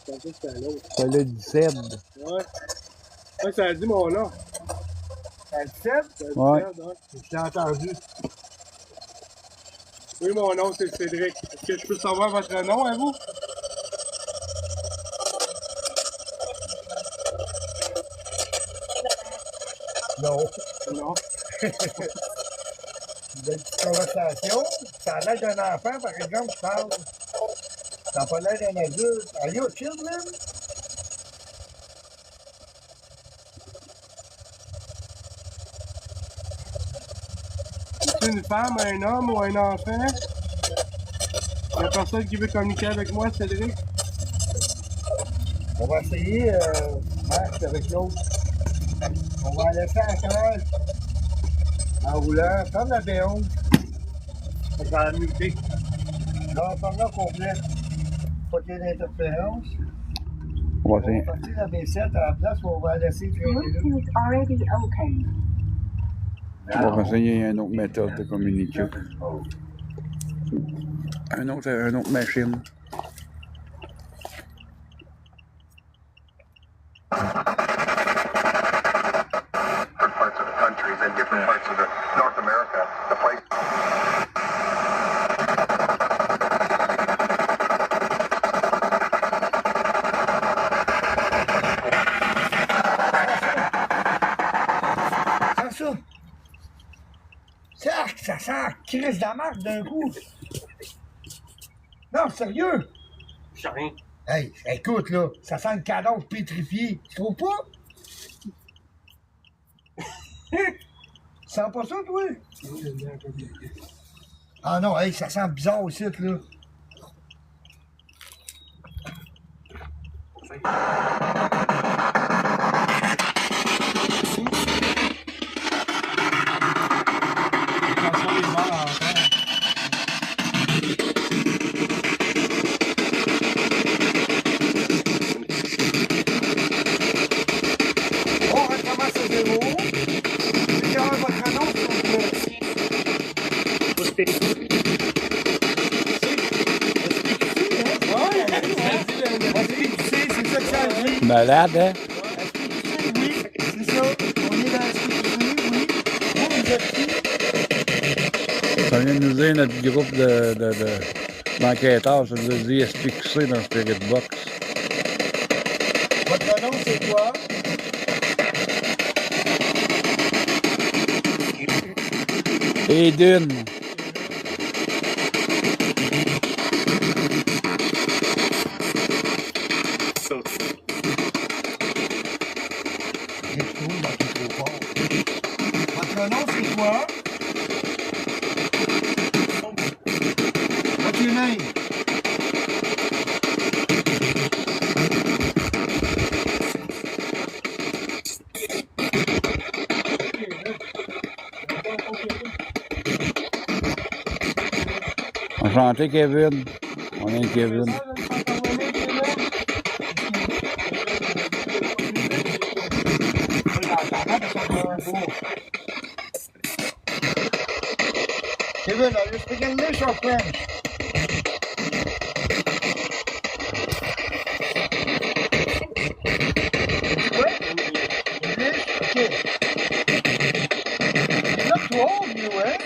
Je pensais que c'était à l'autre. C'est le 17. Ouais. Ouais, ça a dit mon nom. Ça le fait? Ça a dit Ouais. Fred, ouais. J'ai entendu. Oui, mon nom, c'est Cédric. Est-ce que je peux savoir votre nom à vous? Non. Non. Une petite conversation. Ça a l'air d'un enfant, par exemple, qui parle. Ça n'a pas l'air d'un adulte. Are you a children? C'est une femme, un homme ou un enfant? La personne qui veut communiquer avec moi, Cédric? On va essayer, Marc, avec l'autre. On va la laisser à terre. En roulant. Prendre la B11. Je vais la muter. Là, prendre-la complète. Pas qu'il y ait d'interférence. On va On va essayer. partir la B7 à la place où on va la laisser traîner là. Bluetooth already open. On va essayer une autre méthode de communiquer. Une autre machine. parts of the countries and different parts of the North America, the place. Ça sent la crise de la marque d'un coup. Non, sérieux? Je sais rien. Hey, écoute, là, ça sent le cadavre pétrifié. Tu trouves pas? Tu sens pas ça, toi? Ah non, hey, ça sent bizarre aussi, là. On recommence à zéro. C'est quand même votre annonce, c'est ça que ça dit. Malade, hein? Oui, c'est ça. On est dans la sécurité, oui. Vous êtes qui? Ça vient de nous dire notre groupe d'enquêteurs, ça nous a dit SPQC dans Spirit Box. Votre nom, c'est quoi? Et d'une. Votre nom, c'est quoi? What's your name? Enchanté, Kevin. On est Kevin. Kevin, are you speaking English or French? What? English? Okay. You're not too old, you, eh?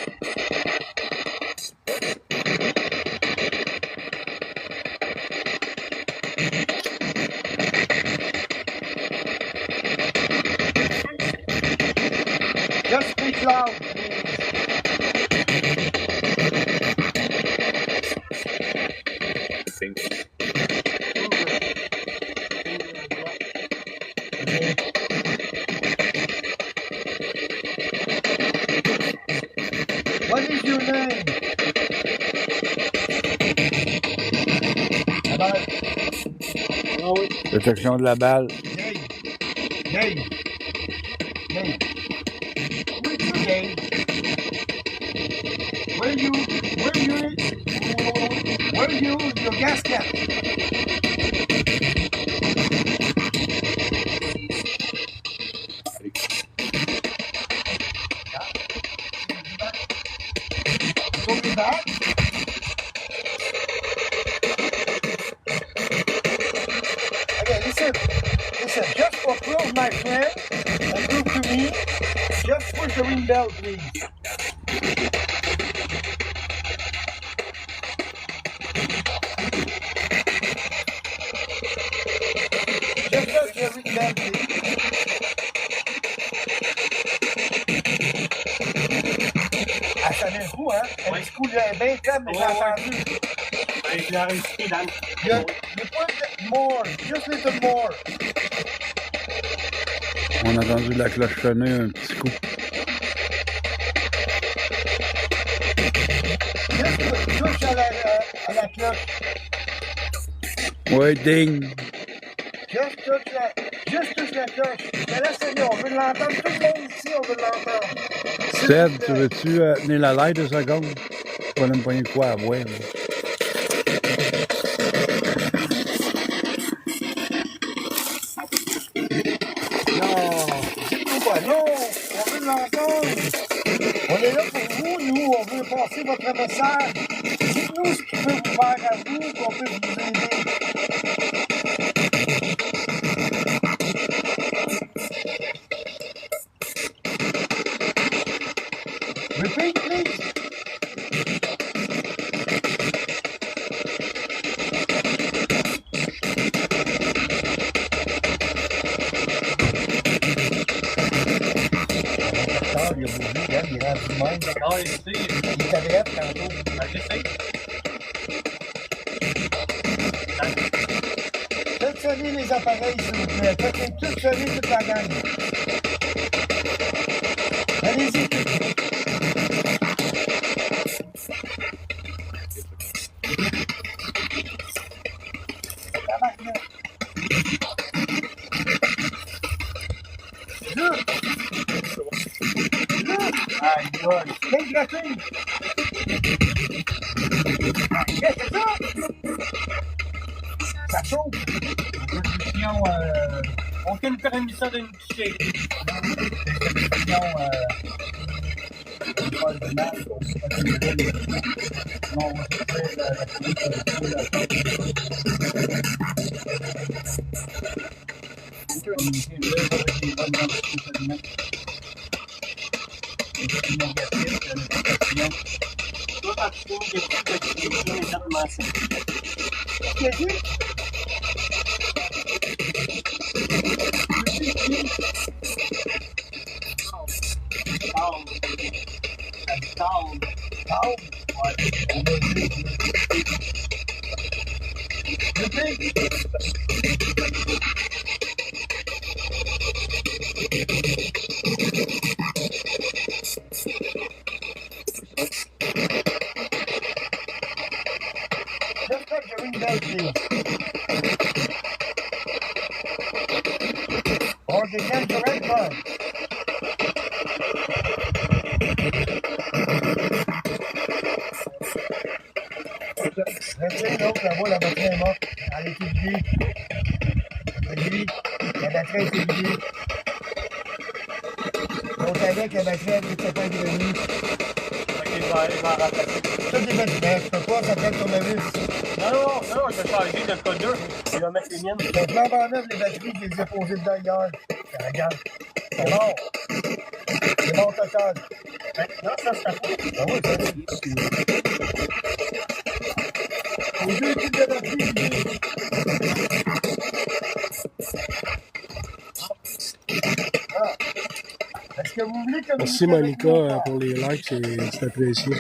Just speak loud, please. What is your name? Détection de la balle. Dave. Dave. Where's your Dave? Where you, your gas cap? Go be back. Okay, listen, just for proof, my friend, and prove to me, just push the ring bell, please. Just touch the ring bell, please. Ah, ça vient le coup, hein? Un petit coup, j'ai bien calme, mais j'ai entendu. Avec la réussite, Dan. You put more, just little more. On a entendu la cloche sonner un petit coup. Juste touche à la cloche. Ouais, ding. Juste touche la cloche. Mais là, c'est bien, on veut l'entendre. Tout le monde ici, on veut l'entendre. Seb, tu veux-tu tenir la light 2 secondes? Tu vas aller me poigner de quoi à boire, là. Non, on veut l'entendre. On est là pour vous, nous, on veut passer votre message. Dites-nous ce qui peut vous faire à vous, qu'on peut vous aider. rendu de même. Ah, je sais. Il était bref tantôt. Ah, je sais. Faites sonner les appareils, s'il vous plaît. Faites tous sonner toute la gang. Allez-y. Aïe, aïe. Quelle graphine! Qu'est-ce que c'est ça? Ça chauffe! Aucune permission d'une toucher. Toi, quand tu finis de tout, tu finis immédiatement ça. Qu'est-ce que c'est? J'espère que j'ai une belle fille. On dégaine sur elle, quoi. Restez l'autre là-bas, la batterie est morte. Elle est vidée. Vas-y, la batterie est vidée. L'autre avec, la batterie, elle était pas grenée. Ok, je vais en remplacer. Ça, des batteries, je peux pas, ça prend le tournevis. Non, je vais changer de code 2. Je vais mettre les miennes. Donc, là, en neuf, les batteries, je les ai posées dedans hier. Regarde. C'est mort. C'est mort total. Non, ça, c'est pas fou. Ah oui, ça. Les deux types de batteries, est-ce que vous voulez que Merci Monica pour les likes, c'est apprécié.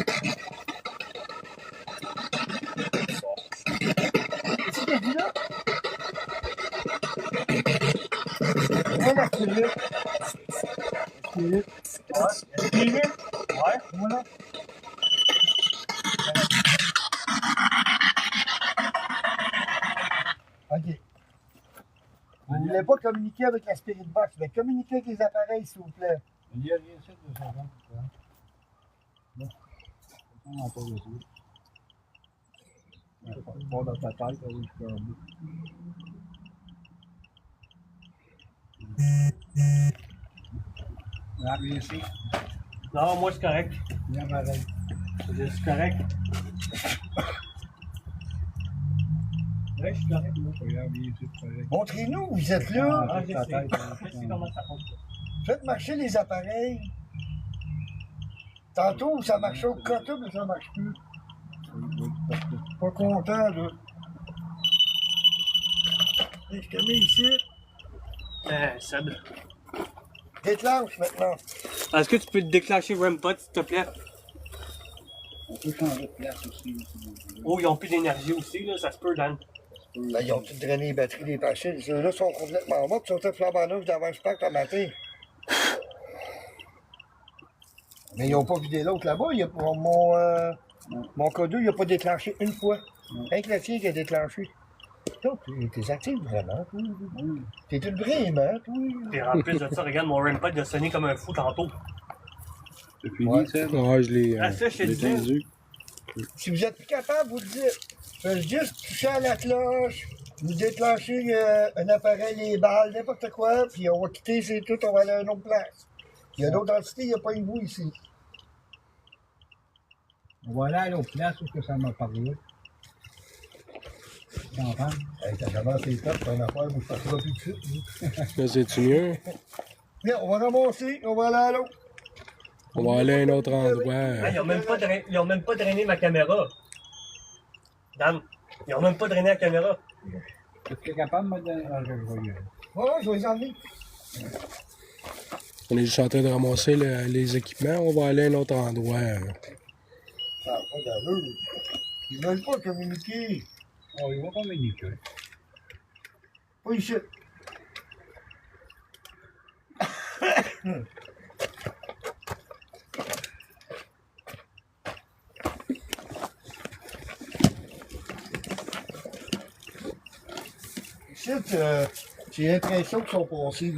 Qu'est-ce que tu dis là? Voilà, Philippe. Philippe. Ouais. Philippe. Ouais. Voilà. OK. Vous ne voulez pas communiquer avec la Spirit Box, mais communiquez avec les appareils, s'il vous plaît. Il y a rien ça de ça. Non. On n'a pas besoin. Pas dans ta tête, oui, je peux en bout. Ah, bien ici. Non, moi, c'est correct. Bien pareil. C'est correct. Ouais, je suis correct, moi. Regarde, bien ici, c'est correct. Montrez-nous, vous êtes là. Ah, c'est je ta sais. tête, Je sais comment ça fonctionne. Faites marcher les appareils. Tantôt, ça marchait au quota, mais ça ne marche plus. Pas content, là. Et je te mets ici. Seb. Déclenche maintenant. Est-ce que tu peux déclencher REMPod, s'il te plaît? On peut changer de place aussi. Oh, ils ont plus d'énergie aussi, là. Ça se peut, Dan. Là, ils ont tout drainé les batteries des machines. Ceux-là sont complètement morts. Ils sont flambant neufs d'avant je pack le matin. Mais ils n'ont pas vidé l'autre là-bas. Il y a mon K2, il n'a pas déclenché une fois. Rien que le tien qui a déclenché. Toi, t'es actif vraiment, toi. T'es une brime, hein, toi. Et en plus de ça, regarde, mon REMPod il a sonné comme un fou tantôt. C'est fini, Ouais. ça? Ouais, je l'ai Ah, ça, je te le dis. entendu. Si vous êtes plus capable, vous le dites. Faites juste toucher à la cloche, vous déclenchez un appareil, les balles, n'importe quoi, puis on va quitter, c'est tout, on va aller à une autre place. Il y a d'autres entités, il n'y a pas une boue ici. On va aller à l'autre place où que ça m'a parlé. Tu entends? Hey, t'as commencé les top, c'est une affaire, vous ne passerez plus de suite. Là, c'est-tu mieux? Bien, on va ramasser, on va aller à l'autre. On va aller à un autre Ah, endroit. ils ont même pas drainé ma caméra. Dan, ils ont même pas drainé la caméra. Est-ce que tu es capable de me donner? Ah, je vais y aller. Ouais, je vais les emmener. On est juste en train de ramasser les équipements. On va aller à un autre endroit. Ça n'a pas d'allure. Ils veulent pas communiquer. Oh, il va communiquer. Pas ici. Ici, j'ai l'impression qu'ils sont passés.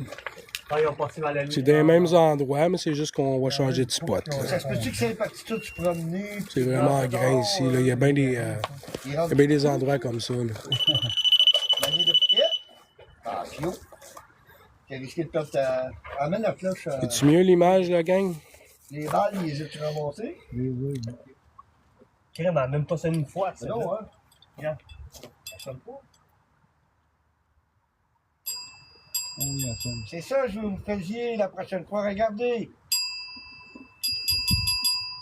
Quand ils ont passé vers la nuit. C'est dans les mêmes endroits, mais c'est juste qu'on va changer de spot. là. Ça se peut-tu que c'est parti tout se promener? C'est vraiment en grain ici. Là. Il y a bien des endroits comme ça. Là. L'année de pied. Attention. T'as risqué de perdre ta. Amène la cloche. C'est-tu mieux l'image, la gang? Les balles, ils les as-tu ramassées? Crème, elle a même pas sonné une fois. C'est non, hein? Regarde. Ça sonne pas. Oui, ça sonne. C'est ça, je vous faisiez la prochaine fois. Regardez.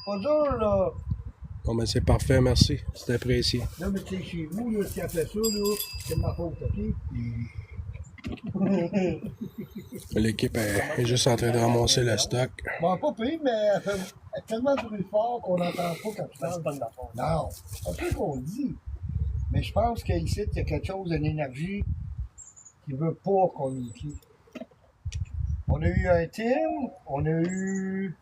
Pas dur, là. Bon, ben c'est parfait, merci. C'est apprécié. Là, mais tu sais, chez vous, là, si elle fait ça, là, c'est de ma faute, OK? L'équipe est juste en train de ramasser le stock. Bon, pas pire, mais elle fait tellement de bruit fort qu'on n'entend pas quand tu Ça, parles. c'est pas de ma faute. Non, c'est pas ce qu'on dit. Mais je pense qu'ici, il y a quelque chose d'une énergie qui veut pas communiquer. On a eu un Tim, on a eu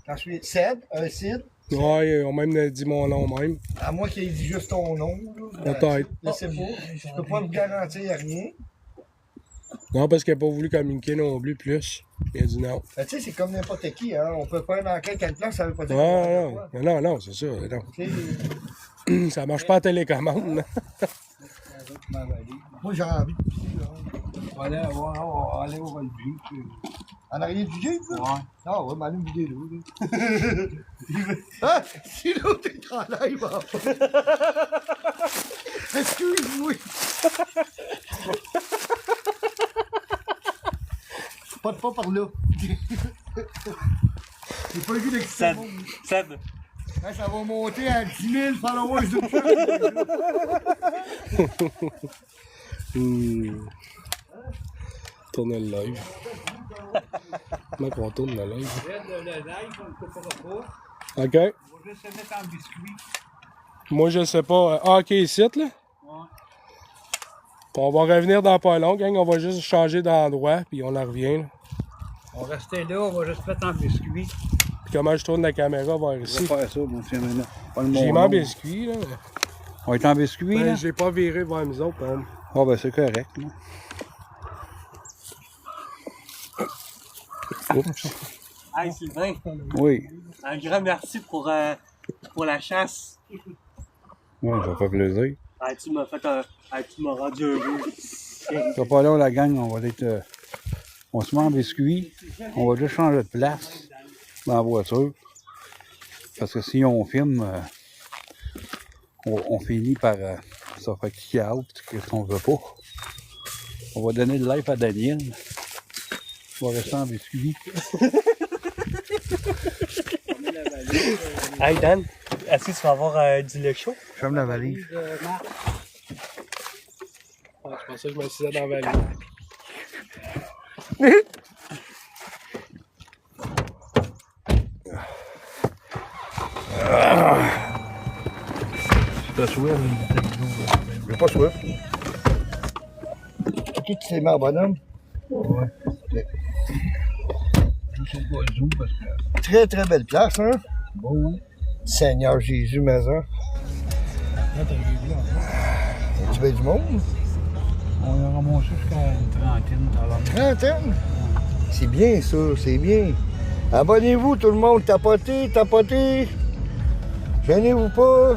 ensuite Ced, un Cid, Ouais, ils ont même dit mon nom même. à moins qu'il ait dit juste ton nom. Là, Peut-être. je sais pas. Je peux pas vous garantir rien. Non, parce qu'il n'a pas voulu communiquer non plus plus. Il a dit non. Ben, tu sais, c'est comme n'importe qui, hein. On peut faire une enquête à une place, ça veut pas dire Non, c'est ça. Non. Tu sais, Ça marche pas à télécommande. là. moi, j'ai envie de pisser, là. On va aller au Volvic. En arrière du Jeep, là? Ouais. Ah ouais, m'allume une vidéo, là. Ah! Si l'autre est en live, en fait. Excuse-moi. Pas par là. J'ai pas vu d'excès. Seb. Hein, ça va monter à 10 000 followers de plus. Tourner le live. Comment qu'on tourne le live? Le live, on ne coupera pas. OK. On va juste se mettre en biscuit. Moi, je sais pas. Ah, OK, ici, là. Ouais. On va revenir dans pas long, gang. On va juste changer d'endroit, puis on en revient. Là. On va rester là, on va juste se mettre en biscuit. Puis comment je tourne la caméra vers Je vais ici? faire ça, bon, tiens, maintenant. Pas le J'ai mis mon en nom. biscuit, là. On est en biscuit, là? Ben, je l'ai pas viré vers nous autres, quand même. Ah, ben, c'est correct, là. Oups. Hey, Sylvain. Oui. Un grand merci pour la chasse. Ouais, ça fait plaisir. Hey, tu m'as fait un. Hey, tu m'as rendu heureux. C'est pas là, la gang, on va être. On se met en biscuit. On va juste changer de place dans la voiture. Parce que si on filme, on finit par ça fait kick out, qu'est-ce qu'on veut pas. On va donner le live à Daniel. On va rester en biscuit. Hey, Dan, est-ce que tu vas avoir du lait chaud? Ferme la valise. Je pensais que je m'assisais dans la valise. T'as soif, J'ai pas soif. Qui tu t'es mis en bonhomme? Ouais. Je sais pas où parce que. Très, très belle place, hein? Bon, hein? Seigneur Jésus, maison. Tu veux du monde? On a ramassé jusqu'à une trentaine tout à l'heure. Trentaine? C'est bien, ça, c'est bien. Abonnez-vous, tout le monde. Tapotez, tapotez. Gênez-vous pas.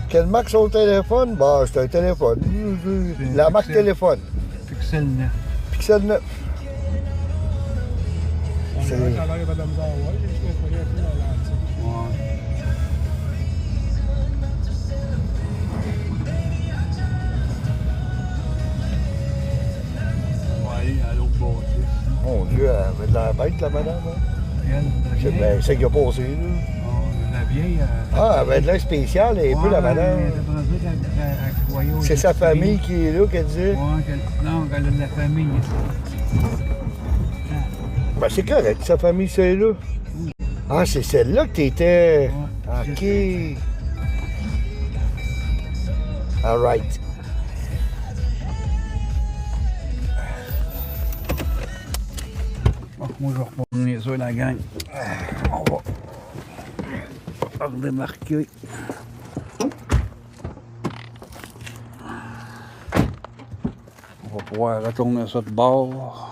Quelle marque sur le téléphone? Bah, c'est un téléphone. La marque Pixel. téléphone. Pixel 9. Pixel 9. C'est vrai qu'à l'heure, il y avait de la misère. Ouais, j'ai juste nettoyé un peu dans la lentille. Ouais. On va aller à l'autre bâtisse. Mon Dieu, elle avait de la bête, la madame. Hein? Elle, la C'est vieille. ben, c'est qui a passé, là. La vieille. Ah, elle avait de l'air spécial, et peu, la madame. C'est sa famille qui est là, qu'elle disait. Ouais, non, qu'elle a de la famille. Ben, c'est correct, sa famille, c'est là. Ah, c'est celle-là que t'étais. OK. All right. Bon, moi, je vais retourner ça, la gang. On va redémarquer. On va pouvoir retourner ça de bord.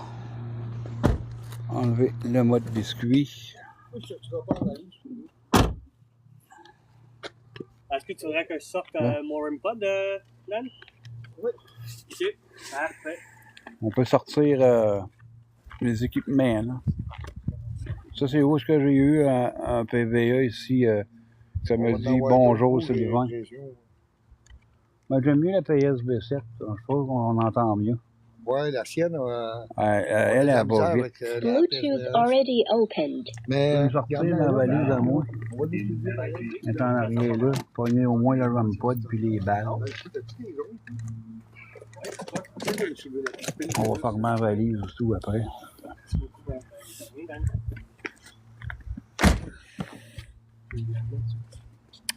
Enlever le mode biscuit. Est-ce que tu voudrais que je sorte mon REM-pod, Nan? Oui. Ici. Parfait. On peut sortir les équipements, là. Ça, c'est où est-ce que j'ai eu un PVA ici? Ça me dit bonjour, Sylvain. Ben, j'aime mieux la PSB7. Je trouve qu'on entend mieux. Ouais, la sienne, elle est à bas vite. Bluetooth already opened. Mais Je vais sortir ma valise à moi. Elle est en arrière là. Pogner au moins le REM-pod puis les balles. On va faire ma valise aussi après.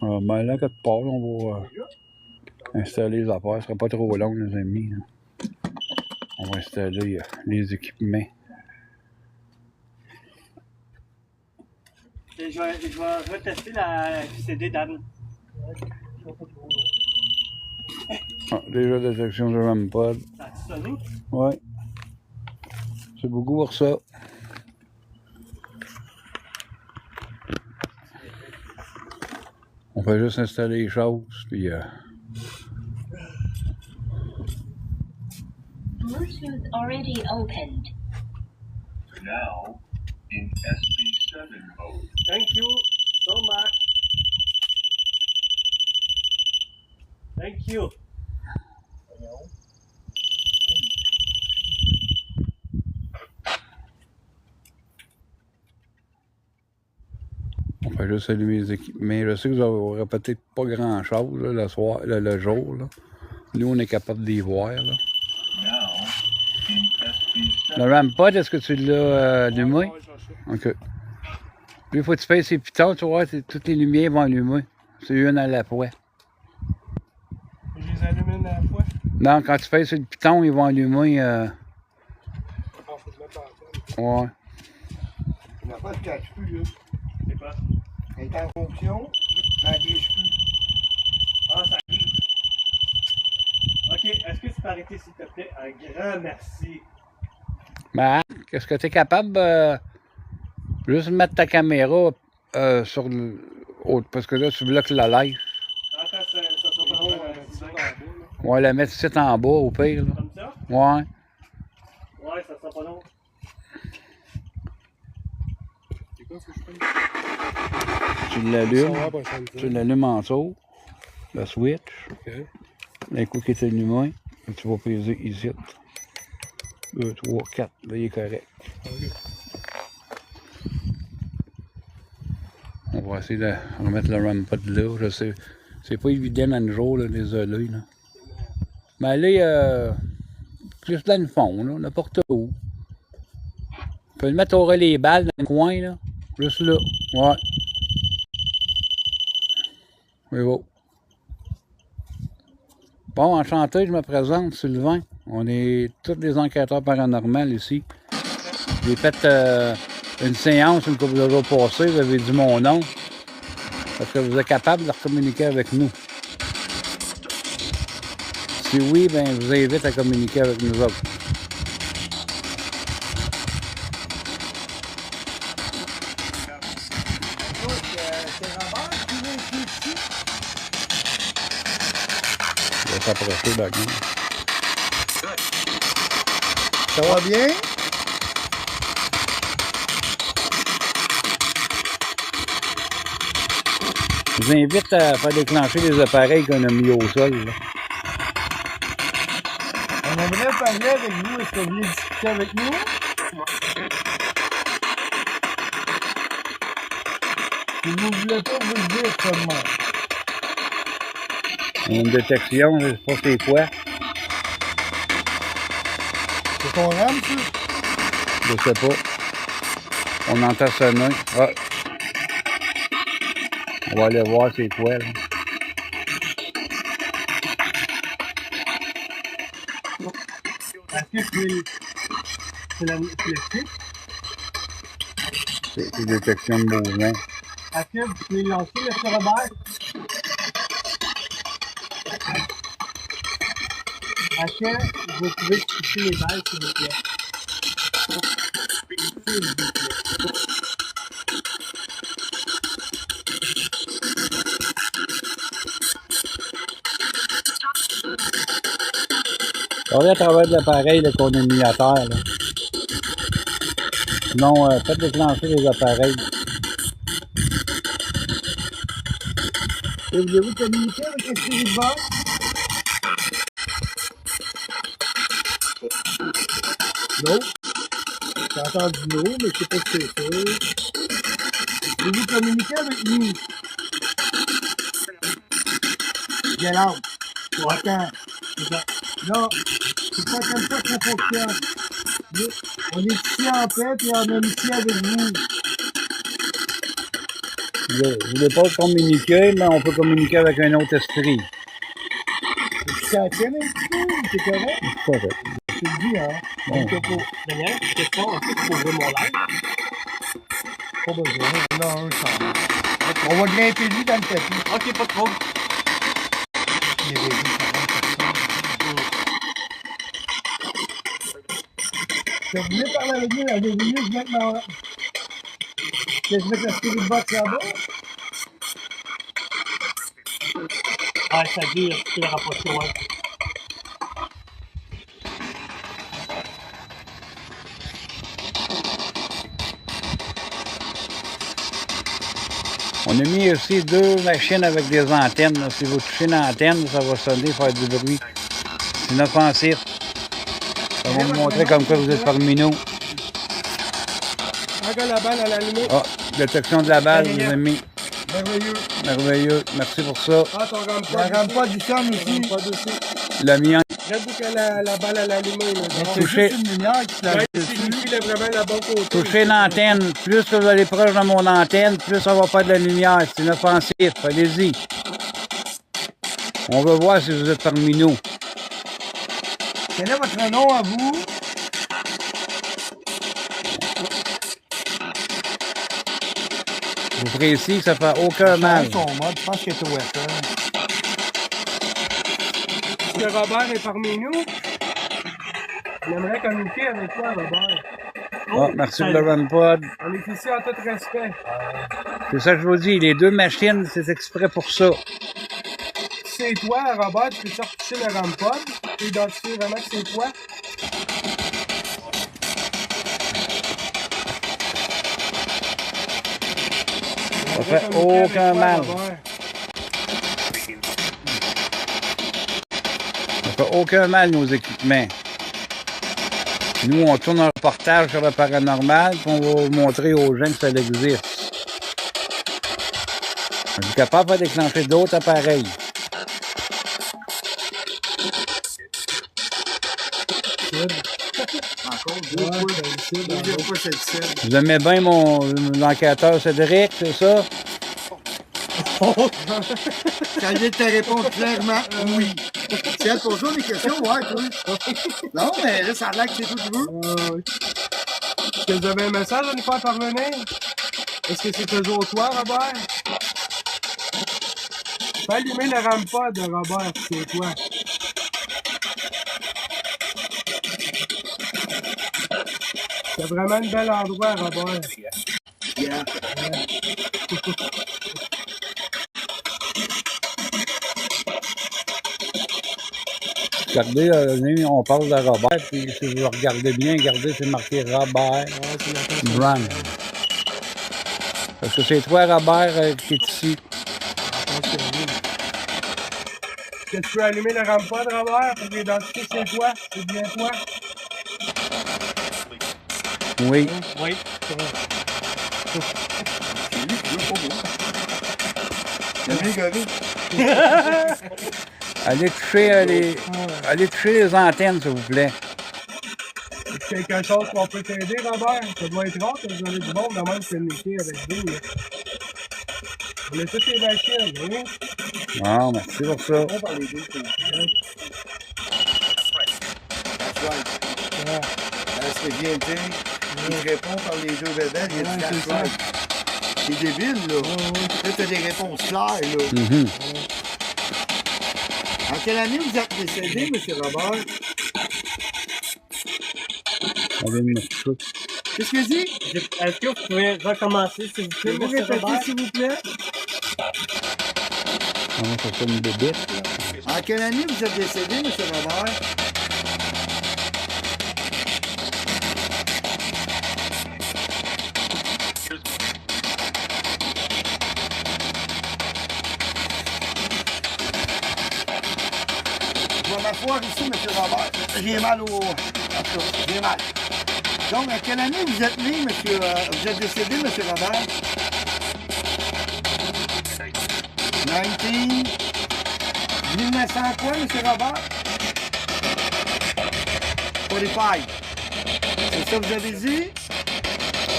Ben là, quelque part, on va installer les affaires. Ce sera pas trop long, les amis. On va installer les équipements. Et je vais retester la CD d'Anne. Ah, déjà détection de REM-pod. Ça a sonné? Ouais. C'est beaucoup pour ça. On peut juste installer les choses, puis Bluetooth already opened. Now in SB7 mode. Thank you so much. Thank you. on peut juste allumer les équipements. Je sais que vous n'aurez peut-être pas grand-chose là, le soir, le jour. Là. Nous, on est capable d'y voir. Là. Le REM-pod, est-ce que tu l'as allumé? OK. Puis, il faut que tu fasses ces pitons, tu vois, toutes les lumières vont allumer. C'est une à la fois. Je les allume une à la fois. Non, quand tu fais sur le piton, ils vont allumer. Ah, faut te mettre en Ouais. il n'a pas de cache-plus, là. C'est quoi? Elle est en fonction, mais elle griche plus. Ah, ça arrive. Ok, est-ce que tu peux arrêter s'il te plaît? Un grand merci. Ben, est-ce que tu es capable juste mettre ta caméra sur le. Parce que là, tu bloques la live. Quand ça sera pas long, On va la mettre ici en bas, au pire. Là. comme ça? Ouais. Ouais, ça sera pas long. C'est quoi ce que je fais? Tu l'allumes. Ça va, pas ça me dit. Tu l'allumes en dessous. Le switch. OK. D'un coup qui est allumé. Et tu vas peser ici. 2, 3, 4. Là, il est correct. OK. On va essayer de remettre le REM-pod là. Je sais. C'est pas évident dans le jour, là, désolé. Là. Mais aller plus dans le fond, là, n'importe où. On peut le mettre au relais les balles dans le coin, là. Juste là. Ouais. Oui, bon. Bon, enchanté, je me présente, Sylvain. On est tous des enquêteurs paranormaux ici. J'ai fait une séance une couple de jours passés, vous avez dit mon nom. Parce que vous êtes capable de communiquer avec nous. Si oui, ben je vous invite à communiquer avec nous autres. C'est Robert qui vient ici. Je vais s'approcher de la gang. Ça va bien? Je vous invite à faire déclencher les appareils qu'on a mis au sol. Là. On aimerait parler avec vous. Est-ce que vous voulez discuter avec nous? Si vous ne voulez pas vous le dire seulement. On a une détection, je sais pas c'est quoi. C'est ton RAM, ça? Je sais pas. On entend sonner. Ah. On va aller voir c'est quoi, là. Est-ce que c'est le fixe? C'est détection de mouvement. Est-ce que vous pouvez lancer le Robert? Est-ce que vous pouvez toucher les balles, s'il vous plaît? S'il vous plaît. Regardez à travers de l'appareil là, qu'on a mis à terre. Là. Sinon, faites déclencher les appareils. Et voulez-vous communiquer avec le spirit box? Non. J'ai entendu non, mais je sais pas ce que c'est. Voulez-vous communiquer avec nous? Violente. Attends. Non, c'est pas comme ça qu'on fonctionne. On est ici en paix et en amitié avec vous. Vous ne voulez pas communiquer, mais on peut communiquer avec un autre esprit. Tu t'en tiens un petit peu, c'est correct? C'est correct. Tu le dis, hein? Bon. Donc, Daniel, question, est-ce que tu peux ouvrir mon live? pas besoin. Non, ça va. On va grimper lui dans le tapis. Ok, pas trop. Il est réglé, ça va, ça voulais parler avec lui, avez-vous mieux que je mette ma... Que je mette la spirit box là-bas? Ah, ça dure, tu l'auras pas sur ouais. On a mis aussi 2 machines avec des antennes. Là. Si vous touchez l'antenne, ça va sonner, faire du bruit. C'est inoffensif. Ça va vous montrer comme quoi vous êtes parmi nous. Regarde la balle à la limite. Ah, détection de la balle, les amis. Merveilleux. Merveilleux. Merci pour ça. Ah, ton rampe La rampe pas du son ici. pas dessus. La mienne. Regarde que la balle à l'allumé. C'est Touchez. juste une lumière qui flash Il dessus. est vraiment la bonne côté. Touchez l'antenne. Plus que vous allez proche de mon antenne, plus ça va faire de la lumière. C'est inoffensif. Allez-y. On veut voir si vous êtes parmi nous. Quel est votre nom à vous? Je vous précise que ça fait aucun mal. Son mode, je pense que c'est weapon. Est-ce que Robert est parmi nous? On aimerait communiquer avec toi, Robert. Ah, merci pour le RunPod. On est ici en tout respect. C'est ça que je vous dis. Les 2 machines, c'est exprès pour ça. Si c'est toi, Robert, tu peux retoucher le rampod et identifier vraiment que c'est toi. Ça fait aucun mal. Ça fait aucun mal, nos équipements. Nous, on tourne un reportage sur le paranormal, puis on va montrer aux gens que ça existe. On est capable de déclencher d'autres appareils. Encore deux fois. Deuxième fois, c'est le cible. Vous aimez bien l'enquêteur Cédric, c'est ça? Ça vient de te répondre clairement oui. Tu as posé des questions, ouais, toi. Non, mais là, ça a l'air que c'est tout que tu veux. Est-ce que vous avez un message à nous faire parvenir? Est-ce que c'est toujours toi, Robert? Fais allumer le rampod de Robert, si c'est toi. C'est vraiment un bel endroit, Robert. Yeah. Regardez, on parle de Robert, puis si vous regardez bien, regardez, c'est marqué Robert Brown. Parce que c'est toi, Robert, qui est ici. Est-ce que tu peux allumer le rampod, Robert, pour identifier c'est toi? C'est bien toi? Oui. Oui. T'as bien gavé. Allez toucher les antennes, s'il vous plaît. quelque chose qu'on peut t'aider, Robert? Ça doit être rare que vous avez du monde de même communiquer avec vous. Là. On a toutes les machines, hein? Ah, merci pour ça. On va parler d'eux, c'est vrai. That's right. Ouais. C'est bien dit. Il répond par les deux bébés, il a dit c'est that's ça. right. C'est débile, là. Là, t'as des réponses claires, là. Mhm. En quelle année vous êtes décédé, M. Robert? On vient de me coucher. Qu'est-ce que dit? Est-ce que vous pouvez recommencer, s'il vous plaît, Pouvez-vous M. répéter, Robert? s'il vous plaît? On va sortir une bébête, là. En quelle année vous êtes décédé, M. Robert? Je vais m'asseoir ici, M. Robert. J'ai mal au... En tout cas, j'ai mal. Donc, à quelle année vous êtes né, monsieur... vous êtes décédé, M. Robert? 1900 quoi, M. Robert? 45. C'est ça que vous avez dit?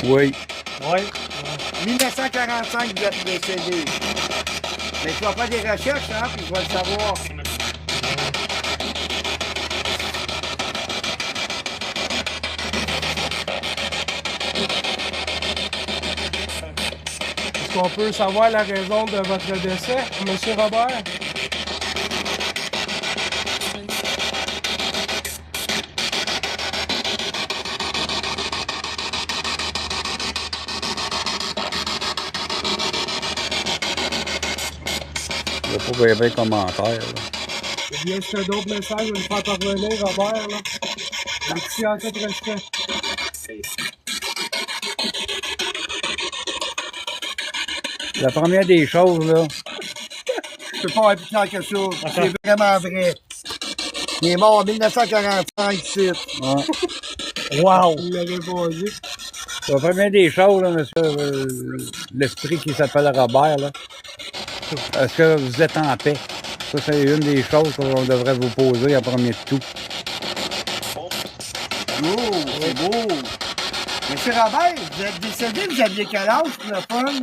Oui. Oui. 1945, vous êtes décédé. Mais tu vas faire des recherches, hein, puis je vais le savoir. Est-ce qu'on peut savoir la raison de votre décès, M. Robert? Il n'y a pas bien commentaire, là. Eh bien, est-ce que d'autres messages vous faire parvenir, Robert, là? Merci en tout respect. La première des choses, là, Je peux pas être plus clair que ça. C'est vraiment vrai. Il est mort en 1945, ici. ouais. Wow! Vous l'avez pas dit. La première des choses, là, monsieur, l'esprit qui s'appelle Robert, là. Est-ce que vous êtes en paix? Ça, c'est une des choses qu'on devrait vous poser en premier de tout. Oh, c'est beau. Monsieur Robert, vous êtes décédé, vous aviez quel âge pour le fun?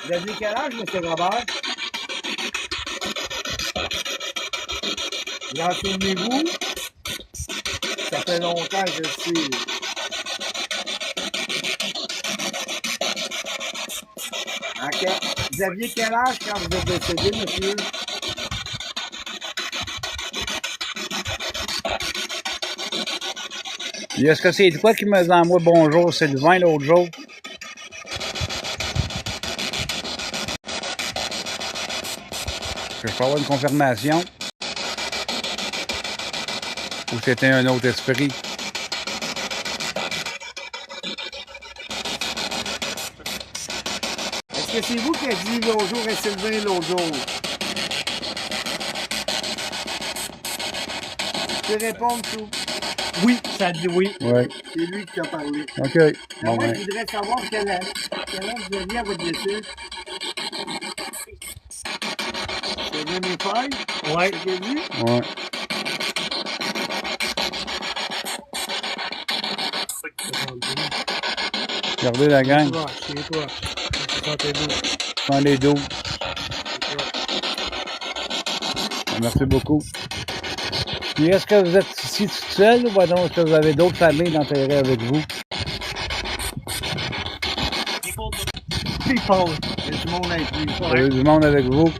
Vous aviez quel âge, monsieur Robert? Vous en souvenez-vous? Ça fait longtemps, je sais. Ok. Vous aviez quel âge quand vous êtes décédé, monsieur? Puis est-ce que c'est toi qui me dit moi bonjour, Sylvain, l'autre jour? Est-ce que je peux avoir une confirmation? Ou c'était un autre esprit? Est-ce que c'est vous qui avez dit l'autre jour à Sylvain l'autre jour? Je peux répondre tout. Oui, ça dit oui. Oui. C'est lui qui t'a parlé. OK. Bon, Moi, ben, je voudrais savoir quel âge vous aviez à votre décès. C'est 2005? Oui. C'est ce que dit? ouais. Regardez la gang. Ouais, c'est toi. 72. 72. Merci beaucoup. Puis est-ce que vous êtes ici tout seul ou est-ce que vous avez d'autres familles d'enterrer avec vous? People. Il y a du monde inclus. Vous avez du monde avec vous?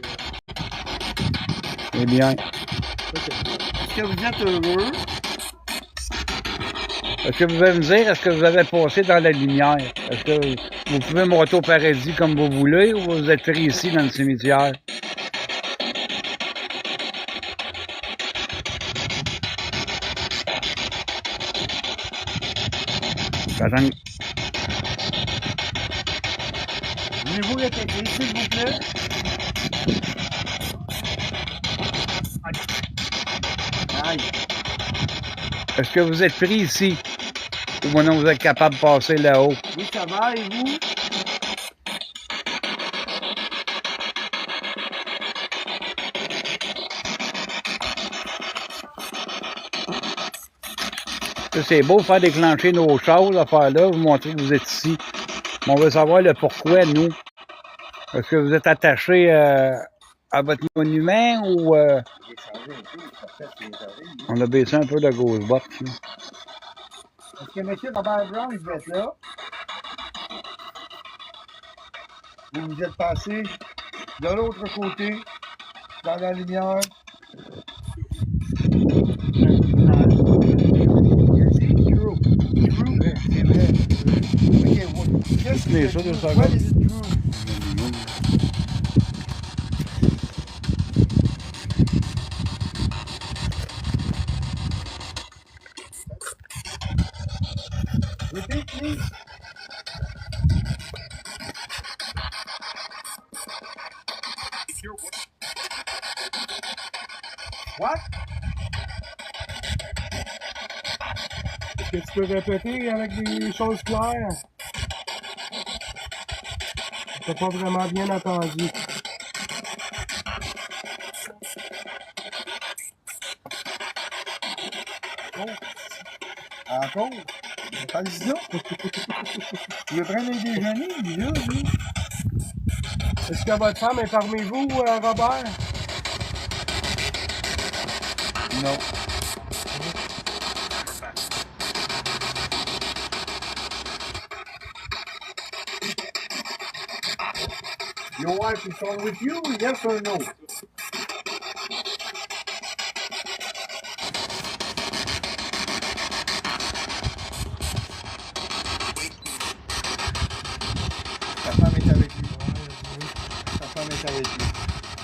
Eh bien. Est-ce que vous êtes heureux? Est-ce que vous pouvez me dire, est-ce que vous avez passé dans la lumière? Est-ce que vous pouvez monter au paradis comme vous voulez ou vous êtes pris ici dans le cimetière? Attends. Voulez-vous répéter, s'il vous plaît? Aïe. Est-ce que vous êtes pris ici? Ou maintenant vous êtes capable de passer là-haut? Oui, ça va, et vous? Là, c'est beau de faire déclencher nos choses, à faire là, vous montrer que vous êtes ici. Mais on veut savoir le pourquoi, nous. Est-ce que vous êtes attaché à votre monument ou J'ai changé un peu, ça fait les oreilles. on a baissé un peu la grosse box, là? Est-ce que M. Robert Brown vous êtes là? Vous vous êtes passé de l'autre côté, dans la lumière. Drew. Drew, c'est vrai. OK, qu'est-ce Mais que ça, Drew? de ça, What is it, Drew? Repeat, please. What? Est-ce que tu peux répéter avec des choses claires? T'as pas vraiment bien entendu. Encore? Allez-y là. Tu veux prendre un déjeuner, dis là, lui? Est-ce que votre femme est parmi vous, Robert? Non. Your wife is on with you, yes or no? Ta femme est avec lui. Ta femme est avec lui.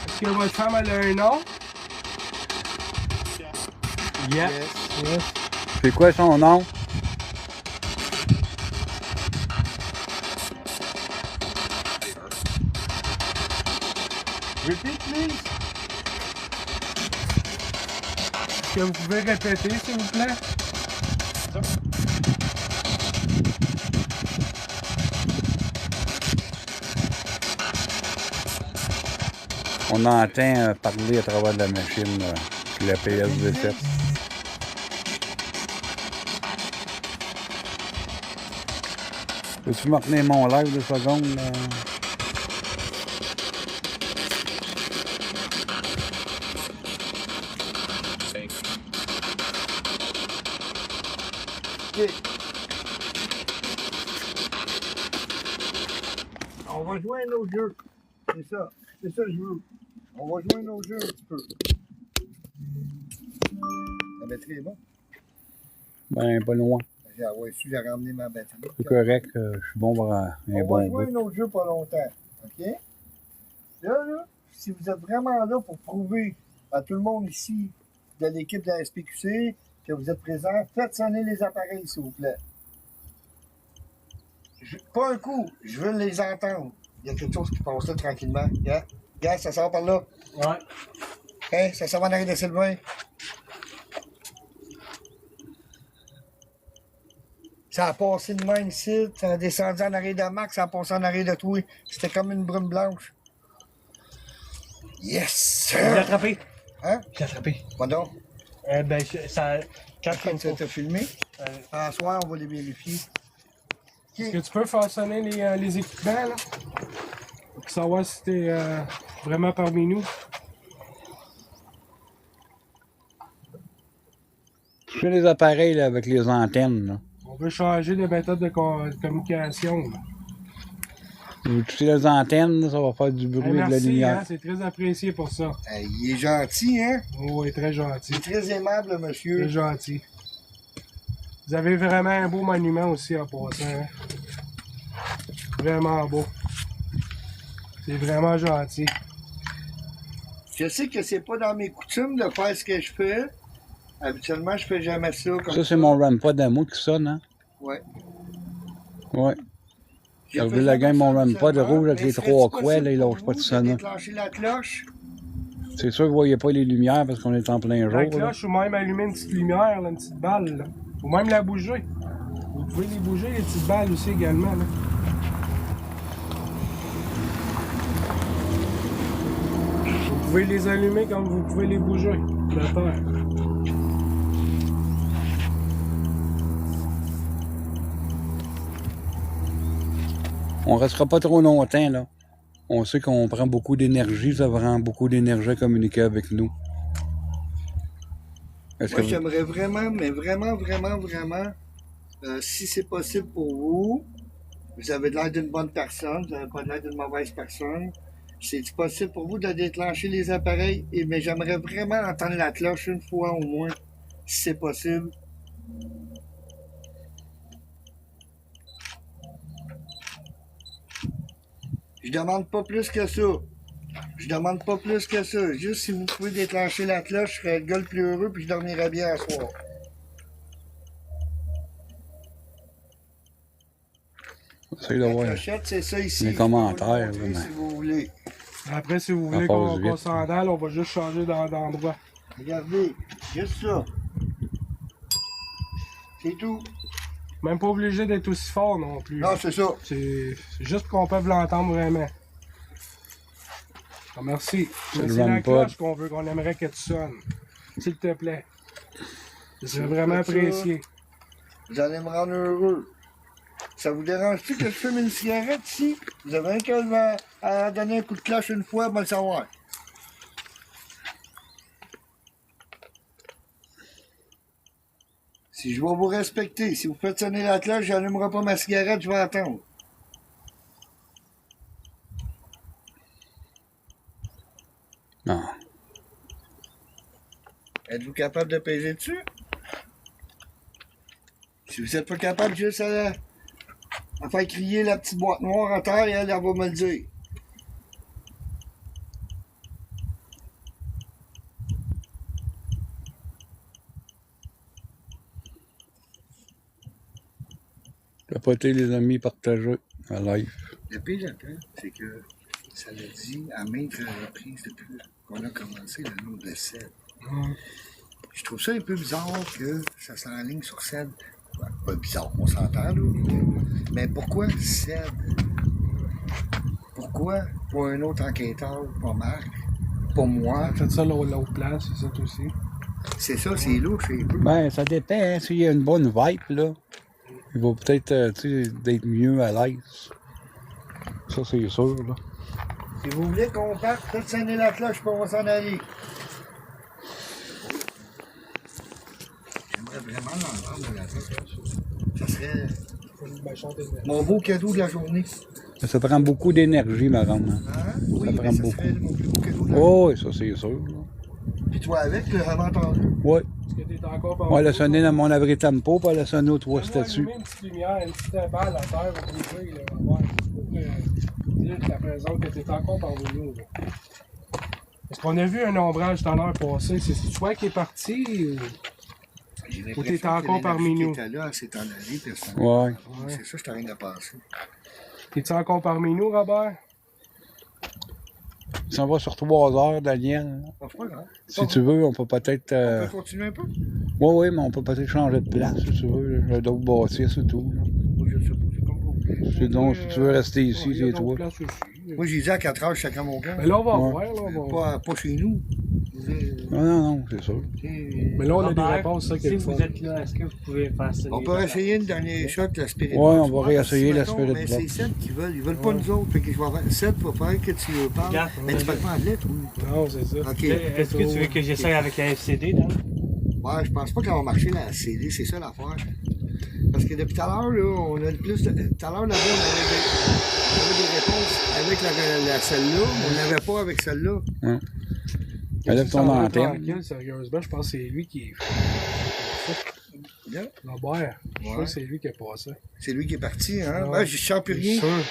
Est-ce que votre femme elle a un nom? Yeah. Yes. C'est quoi son nom? Repeat, please. Est-ce que vous pouvez répéter, s'il vous plaît? On entend parler à travers de la machine, la PS17. Peux-tu me retenir mon live 2 secondes? OK. On va jouer un autre jeu. C'est ça. C'est ça que je veux. On va jouer un autre jeu un petit peu. La batterie est bonne? Ben, pas loin. J'ai j'ai ramené ma batterie. C'est correct, je suis bon pour un On bon va jouer bout. un autre jeu pas longtemps. OK? Là, si vous êtes vraiment là pour prouver à tout le monde ici de l'équipe de la SPQC que vous êtes présent, faites sonner les appareils, s'il vous plaît. Pas un coup, je veux les entendre. Il y a quelque chose qui passe là tranquillement. Regarde, ça sort par là. Ouais. Hein, ça s'en va en arrière de Sylvain. Ça a passé de même ici, ça a descendu en arrière de Max, ça a passé en arrière de toi. C'était comme une brume blanche. Yes! Je l'ai attrapé. Hein? Je l'ai attrapé. Quoi donc? Ben, ça. Quand Ça t'a filmé? En soir, on va les vérifier. Est-ce que tu peux faire sonner les équipements, là? Pour savoir si t'es vraiment parmi nous. Toucher les appareils là, avec les antennes. Là. On veut changer de méthode de communication. Là. Vous touchez les antennes, là, ça va faire du bruit et de la Merci, lumière. hein, c'est très apprécié pour ça. Il est gentil, hein? Oui, très gentil. Il est très aimable, monsieur. Très gentil. Vous avez vraiment un beau monument aussi en passant. Hein? Vraiment beau. C'est vraiment gentil. Je sais que c'est pas dans mes coutumes de faire ce que je fais. Habituellement, je fais jamais ça comme Ça, c'est mon RAMPod à moi qui sonne, hein? Ouais. Ouais. J'ai T'as fait vu la jamais gang, ça mon RAMPod habituellement, rouge avec mais les serait-il 3 coins, possible là, il pour lâche pas de vous sonner. déclencher la cloche. C'est sûr que vous voyez pas les lumières parce qu'on est en plein jour. La là. cloche ou même allumer une petite lumière, là, une petite balle. Là. Ou même la bouger. Vous pouvez les bouger, les petites balles aussi également. Là. Vous pouvez les allumer comme vous pouvez les bouger. De terre. On restera pas trop longtemps, là. On sait qu'on prend beaucoup d'énergie, ça prend beaucoup d'énergie à communiquer avec nous. Est-ce Moi, que j'aimerais vraiment, mais vraiment, si c'est possible pour vous, vous avez l'air d'une bonne personne, vous n'avez pas l'air d'une mauvaise personne. C'est possible pour vous de déclencher les appareils, mais j'aimerais vraiment entendre la cloche une fois au moins, si c'est possible. Je demande pas plus que ça. Je demande pas plus que ça. Juste si vous pouvez déclencher la cloche, je serais le gars le plus heureux puis je dormirais bien à soir. Essaye de La voir clochette, c'est ça ici. les Je peux vous le commentaires, montrer là, si vous voulez. Après, si vous voulez Ça passe qu'on vite. s'en aille, on va juste changer d'endroit. Regardez, juste ça. C'est tout. Même pas obligé d'être aussi fort non plus. Non, c'est ça. C'est juste qu'on peut l'entendre vraiment. Ah, merci. C'est Mais le c'est la REM cloche pod. qu'on aimerait que tu sonnes. S'il te plaît. C'est vraiment apprécié. Vous allez me rendre heureux. Ça vous dérange-tu que je fume une cigarette ici? Vous avez un qu'à à donner un coup de cloche une fois, moi le savoir. Si je vais vous respecter, si vous faites sonner la cloche, j'allumerai pas ma cigarette, je vais attendre. Non. Êtes-vous capable de peser dessus? Si vous n'êtes pas capable, juste à faire crier la petite boîte noire à terre, elle va me le dire. Capoter les amis, partager à live. Le pire là-dedans, c'est que ça l'a dit à maintes reprises depuis qu'on a commencé le nom de Ced. Je trouve ça un peu bizarre que ça s'enligne sur Ced. Ben, pas bizarre, on s'entend là. Mais pourquoi Ced? Pourquoi pas un autre enquêteur, pas Marc, pas moi? Faites ça l'autre place, c'est ça aussi. C'est ça, c'est louche un peu. Ben, ça dépend, hein, s'il y a une bonne vibe, là. Il va peut-être, tu sais, d'être mieux à l'aise. Ça, c'est sûr, là. Si vous voulez qu'on parte, faites sonner la cloche pour on va s'en aller. J'aimerais vraiment l'entendre la cloche. Ça serait mon beau cadeau de la journée. Ça prend beaucoup d'énergie, madame. Hein? Hein? Oui, prend mais ça beaucoup. serait mon plus beau cadeau de la journée. Oh, oui, ça, c'est sûr, là. Puis toi avec, tu l'avais entendu. Oui. Est-ce que t'es encore par On l'a sonné dans mon abri tempo, puis elle a sonné aux trois statues. Une petite lumière, une petite balle à terre au bout là, on va voir. Pour dire que la présence que t'es encore parmi nous. Là. Est-ce qu'on a vu un ombrage tout à l'heure passer? C'est toi qui est parti ou t'es encore parmi nous? T'étais là, elle s'est en allée, personnellement. Ouais. C'est ça, je t'ai rien de passer. T'es-tu encore parmi nous, Robert? Ça va sur 3 heures, Daniel. Pas froid, hein? Si tu veux, on peut peut-être... On peut continuer un peu? Oui, mais on peut peut-être changer de place, si tu veux. J'ai d'autres bâtisses et tout. Là. Moi, je sais pas, c'est comme vous voulez. Sinon, si tu veux rester ici, Il y a c'est d'autres toi. places aussi. Moi, j'ai dit à 4 heures, je suis à mon camp. Mais là, on va Ouais. voir. Là, on va voir. Pas chez nous. Non, c'est sûr. Mais là, on a des Robert, réponses, ça, si quelque vous chose. êtes là, est-ce que vous pouvez faire ça? On peut essayer une dernière shot, la Spirit Ouais, Box. on va réessayer la mettons, Spirit mais Box. c'est Seth qui veulent. Ils veulent pas nous autres. Fait que je vais faire. Seth va faire que tu leur parles. Regarde, Mais tu parles pas anglais, toi. Non, c'est ça. OK. Est-ce que tu veux que j'essaye avec la FCD, Dan? Ouais, je pense pas qu'elle va marcher la CD, c'est ça l'affaire. Parce que depuis tout à l'heure, là, on a plus de. Tout à l'heure, là-bas, on avait des réponses avec la celle-là, mais on n'avait pas avec celle-là. Enlève ton antenne. Tranquille, sérieusement, je pense que c'est lui qui est. Là, Robert, je crois que c'est lui qui a passé. c'est lui qui est parti, hein. Ouais. Ouais, je sens plus rien. C'est sûr.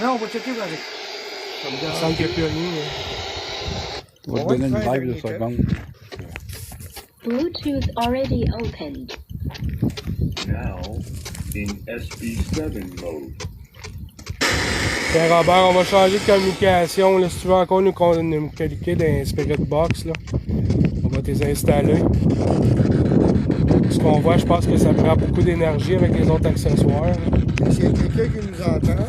Non, on va checker avec. Ça me Il dérange. semble qu'il n'y a plus rien. Hein. On va te Ouais, donner une faire vibe de les seconde. Bluetooth already opened. Now in SB7 mode. Tiens, Robert, on va changer de communication. Là, si tu veux encore nous communiquer dans les Spirit Box, là, on va les installer. Ce qu'on voit, je pense que ça prend beaucoup d'énergie avec les autres accessoires. Là. S'il y a quelqu'un qui nous entend.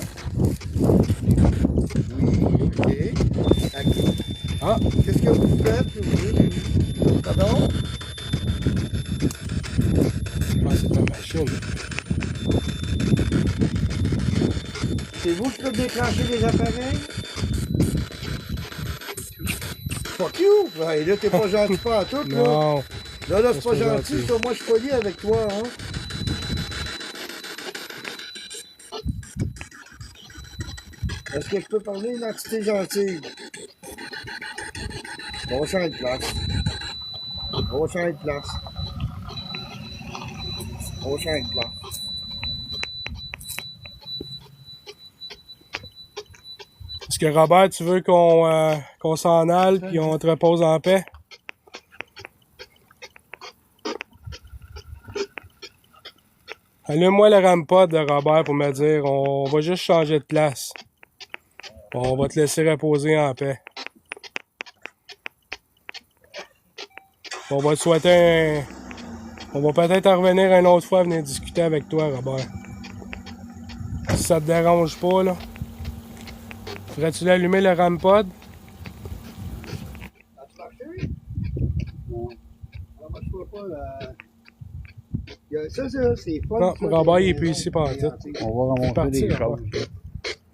Oui, OK. Ah, Qu'est-ce que vous faites? Pardon? je pense que c'est ta machine. C'est vous qui faites déclencher les appareils? Fuck you! Ouais, là, t'es pas gentil pas à tout, là. Non. Là, c'est pas pas gentil, gentil. ça. Moi, je suis poli avec toi, hein. Est-ce que je peux parler d'une entité gentille? On va changer de place. On va changer de place. On va changer de place. Est-ce que Robert, tu veux qu'on s'en aille puis on te repose en paix? Allume-moi le rampod de Robert pour me dire on va juste changer de place. On va te laisser reposer en paix. On va te souhaiter On va peut-être en revenir une autre fois venir discuter avec toi, Robert. Si ça te dérange pas, là. Ferais-tu l'allumer le rampod? As-tu marché? Non. Moi, je vois pas la... Ça, c'est pas... Non, Robert, il est plus ici par tout. On va ramasser parti, des là, choses.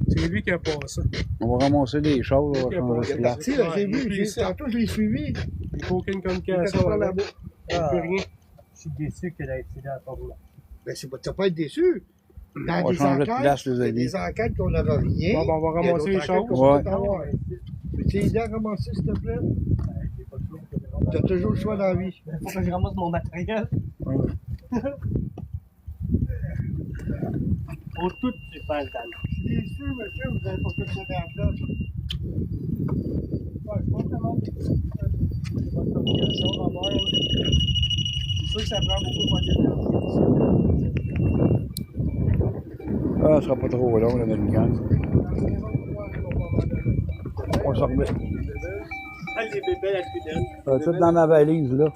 C'est lui qui a passé. On va ramasser des choses, on va changer de place. Parti, là, j'ai vu, tantôt, je l'ai suivi. Il n'y a aucune Il communication était pas avec. là-bas. Il n'y a plus rien. Je suis déçu qu'elle ait été dans ton roulement. Ben, c'est pas, t'as pas être déçu. Dans On va des changer de enquêtes, place, les il y a amis. des enquêtes qu'on n'aura rien. Bon, ben, on va Il y a ramasser les d'autres choses. enquêtes qu'on Ouais. peut avoir. Peux-tu aider à ramasser, s'il te plaît? T'as toujours le choix dans la vie. Il faut que je ramasse mon matériel. Pour tout, tu fais le temps. Je suis déçu, monsieur, vous n'avez pas fait ce merde-là. Ouais, je pense vraiment que c'est votre communication, Robert. C'est sûr que ça prend beaucoup de votre énergie. Ah, ça sera pas trop long, la même gang. On s'en remet. Ah, les bébés, la fidèle. Ça va tout dans ma valise, là.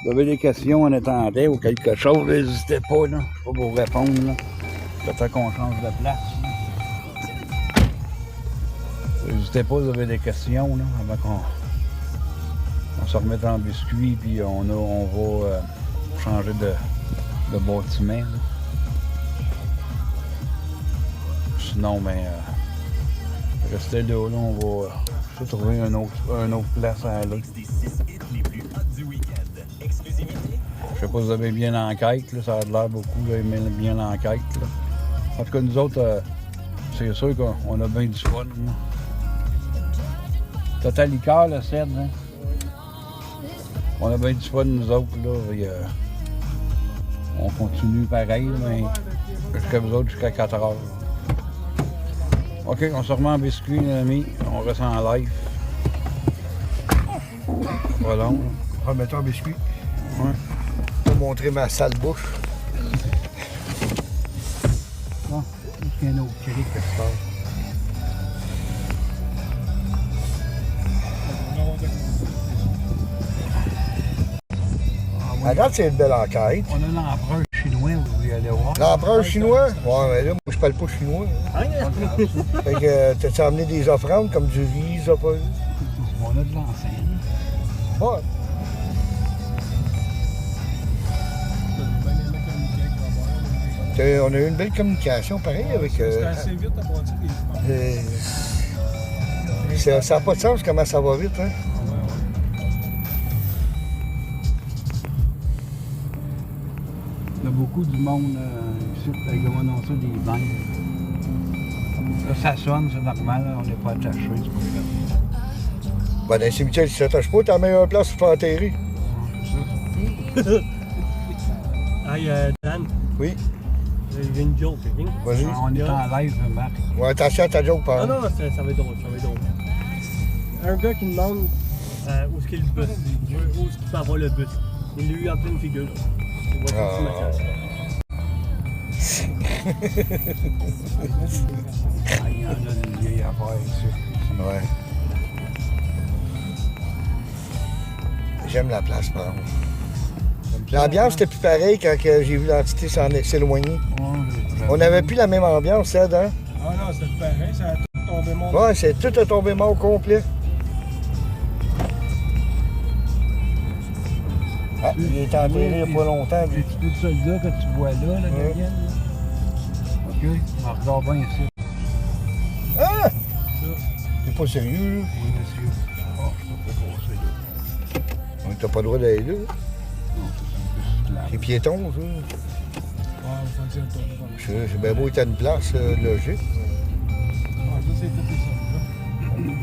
Vous avez des questions en attendant ou quelque chose, n'hésitez pas, là. Je vais vous répondre, là. Peut-être qu'on change de place. là. N'hésitez pas, vous avez des questions, là, avant qu'on se remette en biscuit, puis on va changer de bâtiment. Là. Sinon, mais restez là, on va se trouver une autre place à aller. Je sais pas si vous avez bien l'enquête, là, ça a l'air beaucoup d'aimer bien l'enquête. là. En tout cas, nous autres, c'est sûr qu'on a bien du fun. là. Total Icard, le 7, hein? On a bien du fun, nous autres, là. Et, on continue pareil, mais jusqu'à vous autres, jusqu'à 4 heures. OK, on se remet en biscuit, les amis. On reste en live. Pas long, là. Remettons un biscuit. Ouais. Pour montrer ma sale bouche. Bon, il y a un autre cri quelque part. À date, c'est une belle enquête. On a l'empereur chinois, vous voulez aller voir? L'empereur chinois? Ouais, mais là, moi, je parle pas chinois. Fait que, t'as-tu amené des offrandes comme du riz, ça, pas? On a de l'enseigne. Ouais. On a eu une belle communication, pareil, avec... C'est assez vite à bâtir des ça n'a pas de sens comment ça va vite, hein? Il y a beaucoup du monde ici, comment on ça, des banques. Là, ça sonne, c'est normal, là, on n'est pas attaché, c'est pas grave. Ben, dans les cimetières, si tu t'attaches pas, t'as la meilleure place pour t'enterrer. Hey, Dan, Oui, j'ai une joke, ok? vas-y. On est en live, Marc. Ouais, attention à ta joke, par Non, exemple. non, ça va être drôle, ça va être drôle. Un gars qui demande où est-ce qu'il y a le bus, où est-ce qu'il peut avoir le bus. Il l'a eu en pleine figure. Il voit son petit massage. Ah, il y en a une vieille affaire ici. Ouais. J'aime la place, par exemple. L'ambiance était plus pareille quand que j'ai vu l'entité s'éloigner. On n'avait plus la même ambiance, Ed, hein? Ah Ah non, c'était pareil, ça a tout tombé mort. Ouais, c'est tout tombé mort complet. Ah, il est enterré il n'y a pas longtemps, lui. C'est tout celui-là que tu vois là, la Ouais. gabienne, là? OK, on regarde bien ici. Ah! T'es pas sérieux, là? Oui, monsieur. Ah, je peux pas passer là. Ouais, t'as pas le droit d'aller là. Non, ça, c'est plus C'est piéton, ça. Ouais, on va dire tombé dans le C'est bien beau, t'as une place logée. Ah, ça, c'est tout les soldats.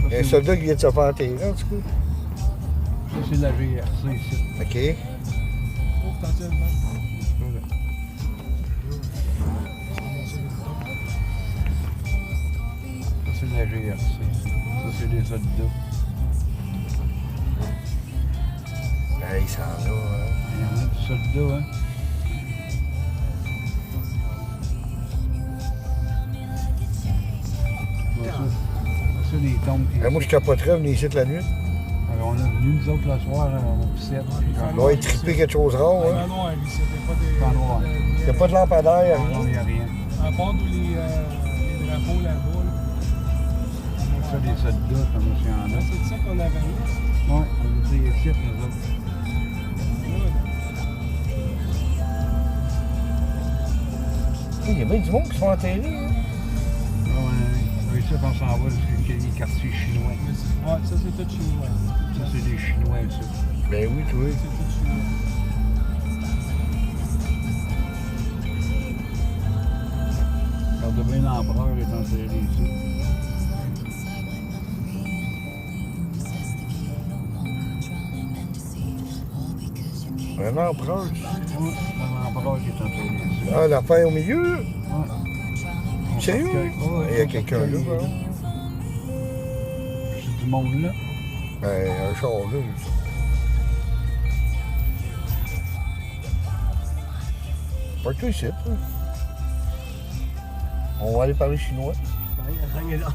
Il y a un soldat qui vient de se faire enterrer, en tout cas. Ça, c'est la GRC ici. OK. Oh, potentiellement. Ça, c'est la GRC. Ça, c'est des soldats. Hey, ça en a, hein. Il y en a des soldats, hein? Ça, des tombes qui... Moi, je capoterais venir ici la nuit. Alors, on est venus, nous autres, le soir, on pissait. On va être trippé quelque chose de rare, Ouais, hein. non, non, c'était pas des. Pas noir. Il n'y a pas de lampadaire, Non, rien. il n'y a rien. À part d'où les drapeaux là-bas. Là. Ça, des soldats, comme ça, il y en a. C'est ça qu'on avait mis. Ouais, on était ici, nous autres. Il y a bien du monde qui sont enterrés, hein. Ouais, ici, on s'en va jusqu'à les quartiers chinois. Ouais, ça c'est tout chinois. Ça, c'est des Chinois, ça. Ben oui, tu vois. C'est tout chinois. Alors, demain, l'empereur est enterré ici. Un empereur. Ouais, l'empereur qui est enterré ici. Ah, l'affaire au milieu. Ouais. Sérieux? Ouais, Il y a quelqu'un là, hein. C'est du monde là. Ben, un char là. Partout ici, hein. On va aller parler chinois. Rien là.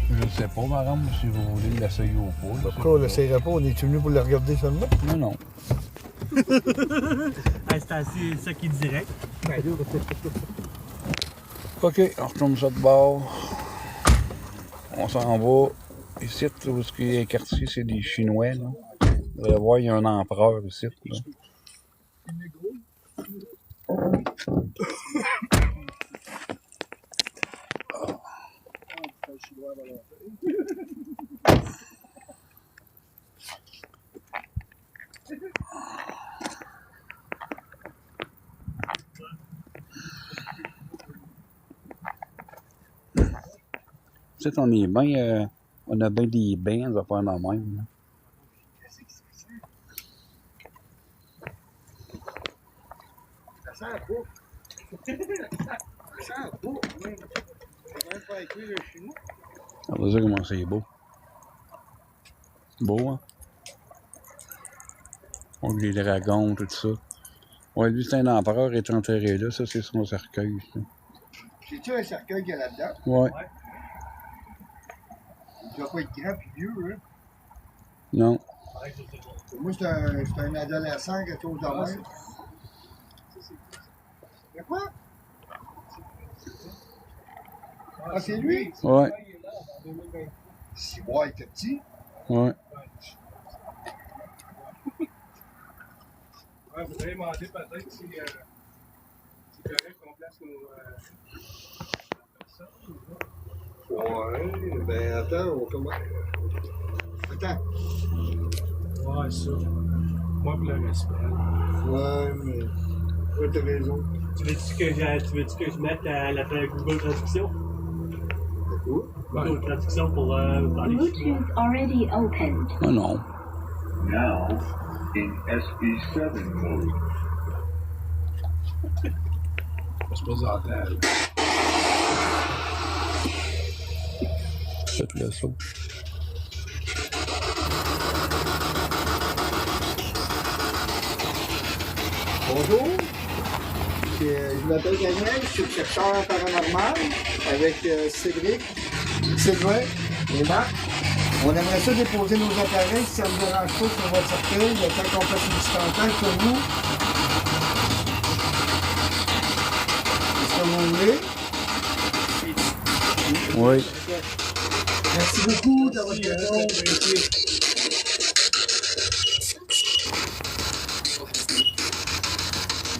Je sais pas, madame, si vous voulez l'essayer ou pas. là, Pourquoi on l'essayerait pas? On est venu pour le regarder seulement? Non, non. C'est assez ça qui est direct. OK, on retourne ça de bord. On s'en va. Ici, où ce qui est quartier, c'est des Chinois. Là. Vous allez voir, il y a un empereur ici. Là. Tu sais, on est bien, on a bien des bains, des affaires dans le même. Là. Ça sent beau. Ça sent beau, oui. C'est même pas écrit le chinois. On va dire comment c'est beau. Beau, hein? On a les dragons, tout ça. Ouais, lui, c'est un empereur, il est enterré là. Ça, c'est son cercueil. Ça. C'est-tu un cercueil qu'il y a là-dedans? Ouais. Il doit pas être grand puis vieux, hein? Non. Moi, c'est un adolescent quelque chose de même. C'est quoi? Ah, c'est lui? Ouais. Si, ouais, il était petit. Ouais. Ouais, vous allez demander peut-être si c'est correct qu'on place nos. Ouais, ben attends, on commence. Attends. Ouais, ça. Moi, pour le respect. Ouais, mais. Ouais, t'as raison. Tu veux-tu que je mette la Google Traduction? C'est cool. Google Traduction pour parler chinois. Bluetooth already opened. Ah non. Now in SB7 mode. C'est pas ça. Faites-le ça. Bonjour. Je m'appelle Daniel, je suis chercheur paranormal avec Cédric, Sylvain et Marc. On aimerait ça déposer nos appareils si ça ne vous dérange pas sur votre cercueil, le temps qu'on fasse une petite enquête sur vous. Est-ce que vous voulez? Oui. Merci beaucoup de votre réponse.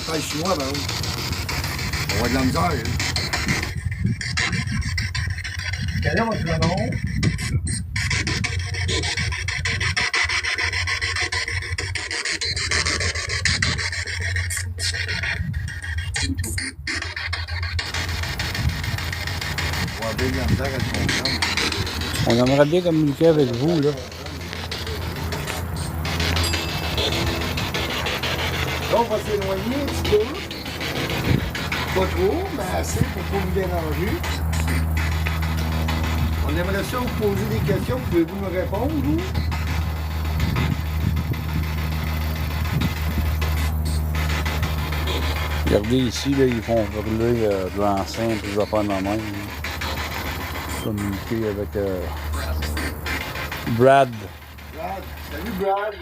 Pas le chinois, ben oui. On va de la misère, hein. Quel est votre nom? On va bien de la misère à le comprendre. On aimerait bien communiquer avec vous, là. Là, on va s'éloigner un petit peu. Pas trop, mais assez pour pas vous déranger. On aimerait ça vous poser des questions. Pouvez-vous me répondre, vous? Regardez ici, là, ils font brûler de l'encens et des affaires de même. Là. Communiquer avec Brad. Brad. Salut, Brad.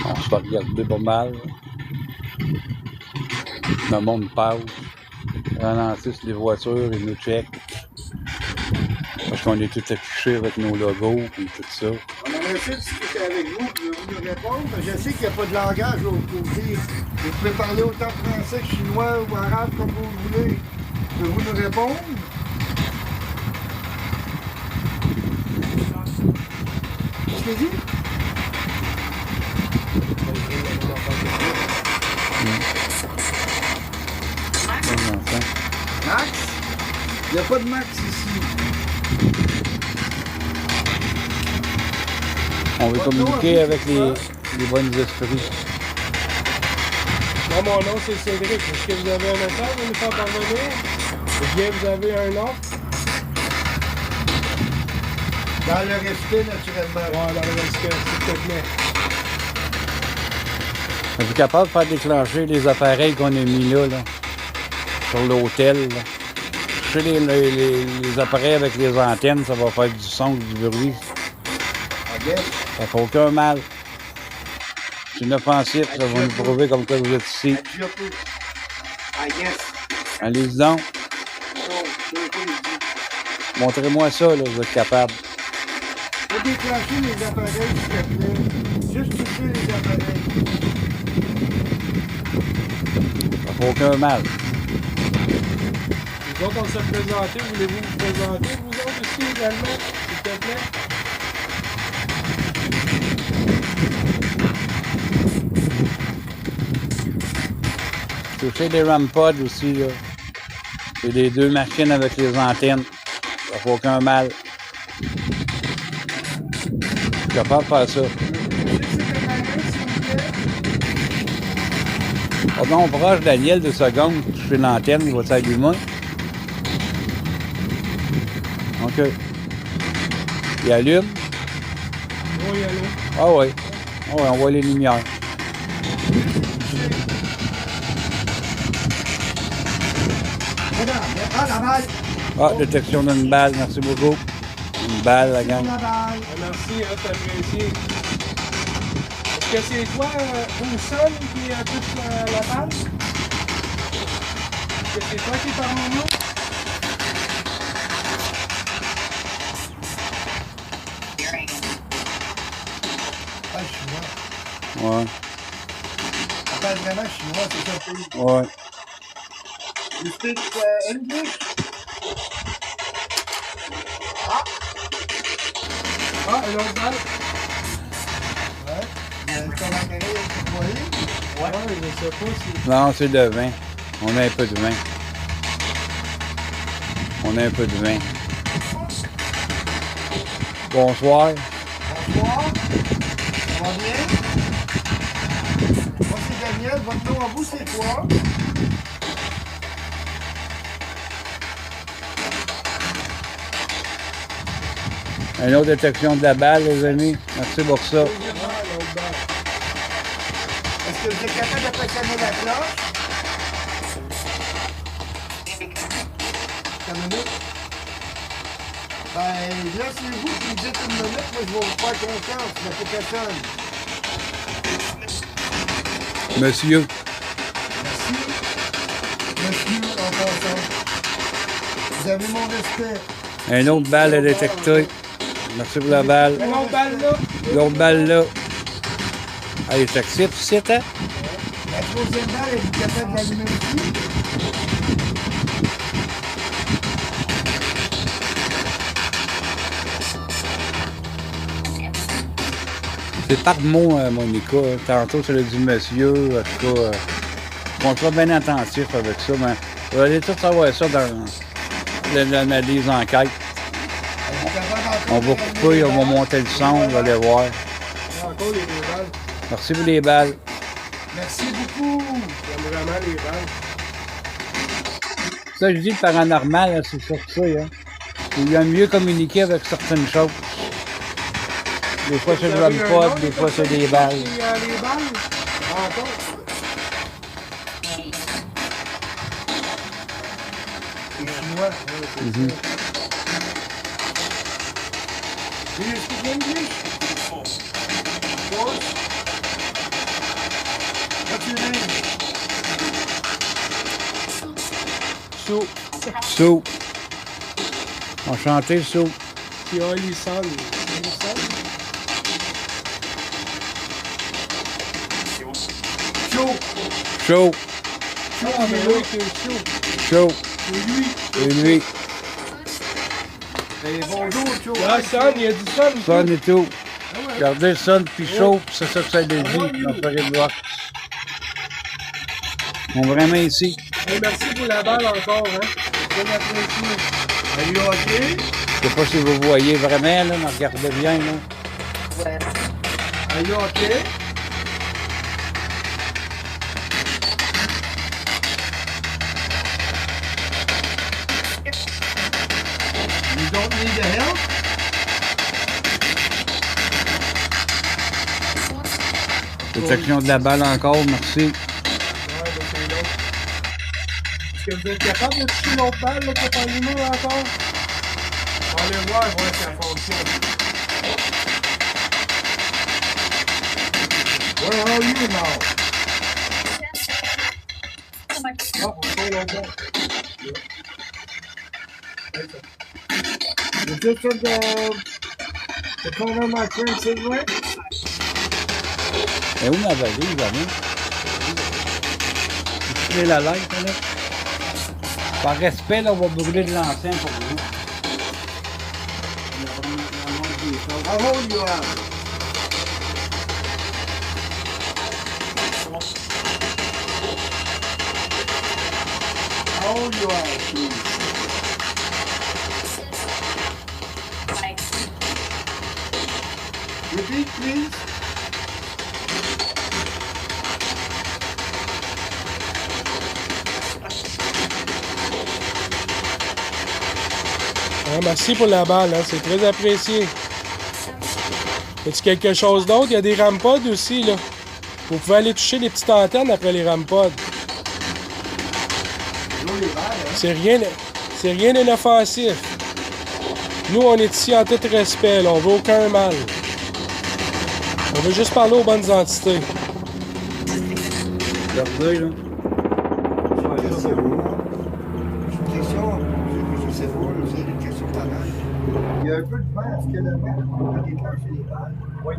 On se fait regarder pas mal. Le monde passe. Ralentissent les voitures, ils nous checkent. Parce qu'on est tous affichés avec nos logos et tout ça. On aimerait ça discuter avec vous. Pouvez-vous nous répondre? Je sais qu'il n'y a pas de langage au côté. Vous pouvez parler autant français que chinois ou arabe comme vous voulez. Pouvez-vous nous répondre? Qu'est-ce qu'il dit? Max? Il n'y a pas de Max ici. On veut communiquer avec les bonnes esprits. Moi, mon nom, c'est Cédric. Est-ce que vous avez un message à nous faire parvenir? Ou bien vous avez un nom? Dans le respect, naturellement. Ouais, dans le respect, s'il te plaît. Êtes-vous capable de faire déclencher les appareils qu'on a mis là, sur l'hôtel? Toucher les appareils avec les antennes, ça va faire du son, du bruit. Yes. Ça fait aucun mal. C'est inoffensif, ça va nous prouver comme quoi vous êtes ici. Yes. Allez-y donc. Montrez-moi ça, là, vous êtes capable. Faut déclencher les appareils, s'il te plaît. Juste toucher les appareils. Ça fait aucun mal. Nous autres, on s'est présenté. Voulez-vous vous présenter, vous autres aussi, également, s'il te plaît? Toucher des rampods aussi, là. C'est les deux machines avec les antennes. Ça fait aucun mal. Je suis capable de faire ça. Pardon, on proche Daniel 2 secondes, toucher l'antenne, il va s'allumer. OK. Il allume. Oui, allô? Ah oui. Ah oui, on voit les lumières. Ah, la balle! Ah, détection d'une balle, merci beaucoup. Une balle, la gang. La balle! Merci, hein, c'est apprécié. Est-ce que c'est toi, Wilson, qui a toute la balle? Est-ce que c'est toi qui est parmi nous? Ah, chinois. Ouais. On parle vraiment chinois, c'est ça le pays. Ouais. You speak English? Ah, une autre balle? Ouais. Ton appareil est envoyé? Ouais, je sais pas si... Non, c'est de vin. On a un peu de vin. On a un peu de vin. Bonsoir. Bonsoir. Ça va bien? Moi, c'est Daniel. Votre nom à vous, c'est quoi? Une autre détection de la balle, les amis. Merci pour ça. Est-ce que vous êtes capable de passionner la cloche? Une minute. Ben, là, c'est vous qui me dites une minute, moi, je vais vous faire confiance, mais faut qu'elle sonne. Monsieur. Merci. Monsieur, en passant. Vous avez mon respect. Un autre balle à détecter. Merci pour la balle. Un autre balle là. L'autre balle là. Allez, c'est actif, c'est hein? La troisième balle, êtes-vous capable de l'allumer aussi? C'est par mot, Monica. Tantôt, tu l'as dit monsieur. En tout cas, on sera bien attentif avec ça. Mais vous allez tout savoir ça dans l'analyse enquête. On va couper, on va monter le son, vous allez voir. Encore les balles. Merci pour les balles. Merci beaucoup. J'aime vraiment les balles. Ça, je dis le paranormal, là, c'est sur ça. Hein. Il y a mieux communiquer avec certaines choses. Des fois, c'est de l'homme des fois, c'est des balles. Les balles. Encore. C'est chinois. Mhm. Do you speak English? Of course. What's your name? Sous. Sou. Enchanté, Sou. Puis Olison. Chaud. Chaud. Ah, mais oui, c'est chaud. Chaud. C'est lui. Et lui. Et bonjour, Chaud. Ah, Son, il a dit Son. Son et tout. Regardez, son puis chaud, c'est ça que ça dit dans le forêt de bois. On est vraiment ici. Hey, merci pour la balle encore, hein. Bien apprécié. Are you okay? Je sais pas si vous voyez vraiment, là, mais regardez bien, là. Are you okay? You don't need the help? Détection de la balle encore, merci. Ouais, ben c'est long. Est-ce que vous êtes capable de toucher l'autre balle, là, qui est en allumé encore? On va aller voir si ça fonctionne. Where are you now? Ah, on fait l'autre balle. You just took the corner of my friend's cigarette? Et où ma valise, Vanille? Vous filez la light, là? Par respect, là, on va brûler de l'encens pour vous. How old you are? How old you are, please? Repeat, please. Ah, merci pour la balle, hein, c'est très apprécié. Y a-t-il quelque chose d'autre? Il y a des rampods aussi, là. Vous pouvez aller toucher les petites antennes après les rampods. C'est rien d'inoffensif. Nous, on est ici en tout respect, là. On veut aucun mal. On veut juste parler aux bonnes entités. Regardez, là. Question, je sais pas, c'est une question pareille. Il y a un peu de vent, est-ce que le vent peut déclencher les balles? Oui.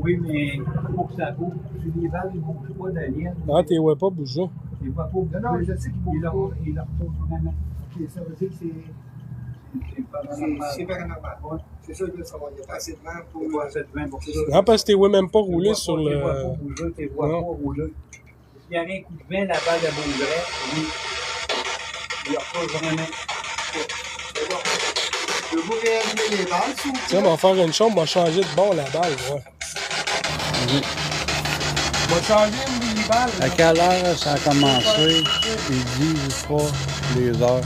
Oui, mais il faut que ça bouge. Si les balles ne bougent pas de la ligne, Ah, t'es ouais pas bouger. il ne va pas bouger. Non, je sais qu'il bouge pas. Il leur retourne vraiment. Ok, ça veut dire que c'est paranormal. C'est ça que je veux savoir. Il n'y a pas assez de vent pour... Pas assez de vent pour ça. Non, parce que t'es ouais même pas roulé sur Tu le... vois pas bouger, tu vois Non. pas rouler. S'il y a un coup de vent, la balle elle bougerait. Oui. Il leur retourne vraiment. Je veux vous réanimer les balles, s'il vous Tiens, on va faire une chose, on va changer de bon la balle, ouais. On va changer les balles. À quelle heure ça a commencé? Midi, je sais pas, les heures.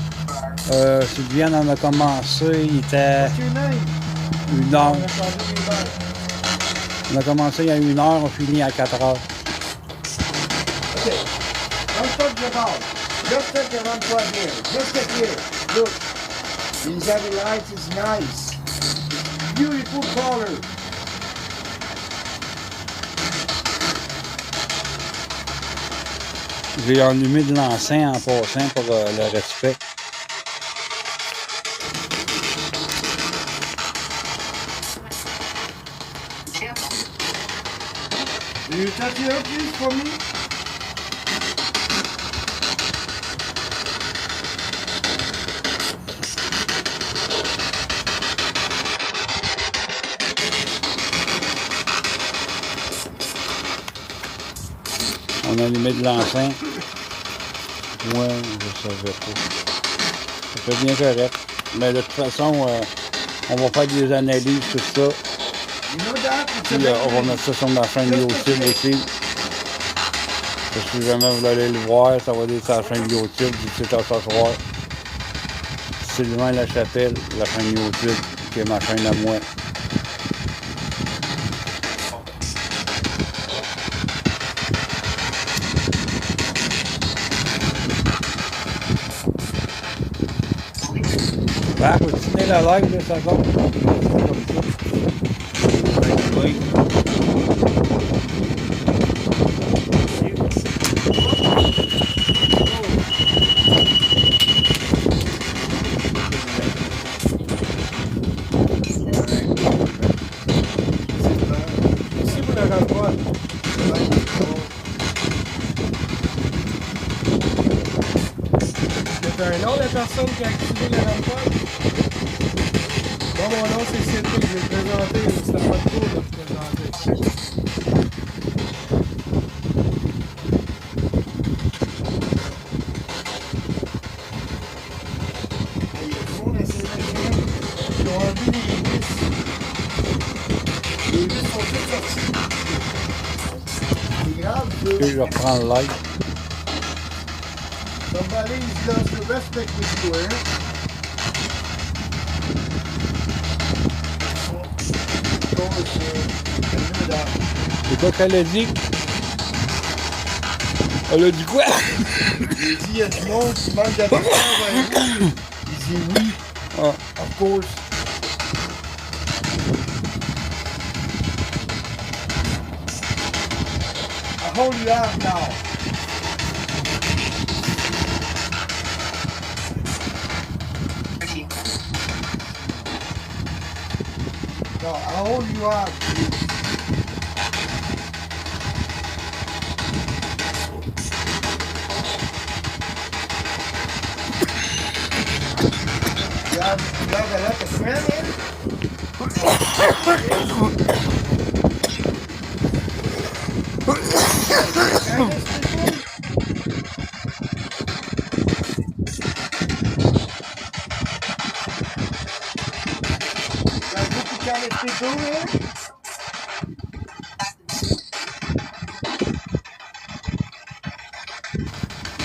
Sylviane en a commencé, il était plaît. Your name? 1 heure. On va changer les balles. On a commencé à 1 heure, on finit à 4 heures. OK. Don't touch the ball. Just take the run toward here. Just take here. Look. These heavy lights is nice. Beautiful color. J'ai allumé de l'encens en passant pour le respect. Will you touch it up, please, for me? On a allumé de l'encens. Ouais, je savais pas. Ça fait bien correct. Mais de toute façon, on va faire des analyses, tout ça. You know that? It's a Puis on va big mettre ça sur ma chaîne YouTube aussi. Parce que si jamais vous allez le voir, ça va être sur la chaîne YouTube du site à ce soir. Sylvain Lachapelle, la chaîne YouTube, qui est ma chaîne à moi. Ah, faut tenir la live, là, ça compte. Oui. Ici pour le renfort. C'est un nom, la personne qui a activé le renfort? Bon, mon nom c'est Cédric, je vais te présenter, c'est pas de cours de te présenter. Ils ont enlevé les vis. Les vis sont toutes sorties. C'est grave, ça. Puis je reprends le live. Somebody does the respect with you, hein? C'est quoi qu'elle a dit? Elle a dit quoi? J'ai dit, il y a du monde qui manque d'habitation avec vous. Il dit oui. Ah. Of course. I hold you out now. No, I'll hold you out. You have a lot of friends in?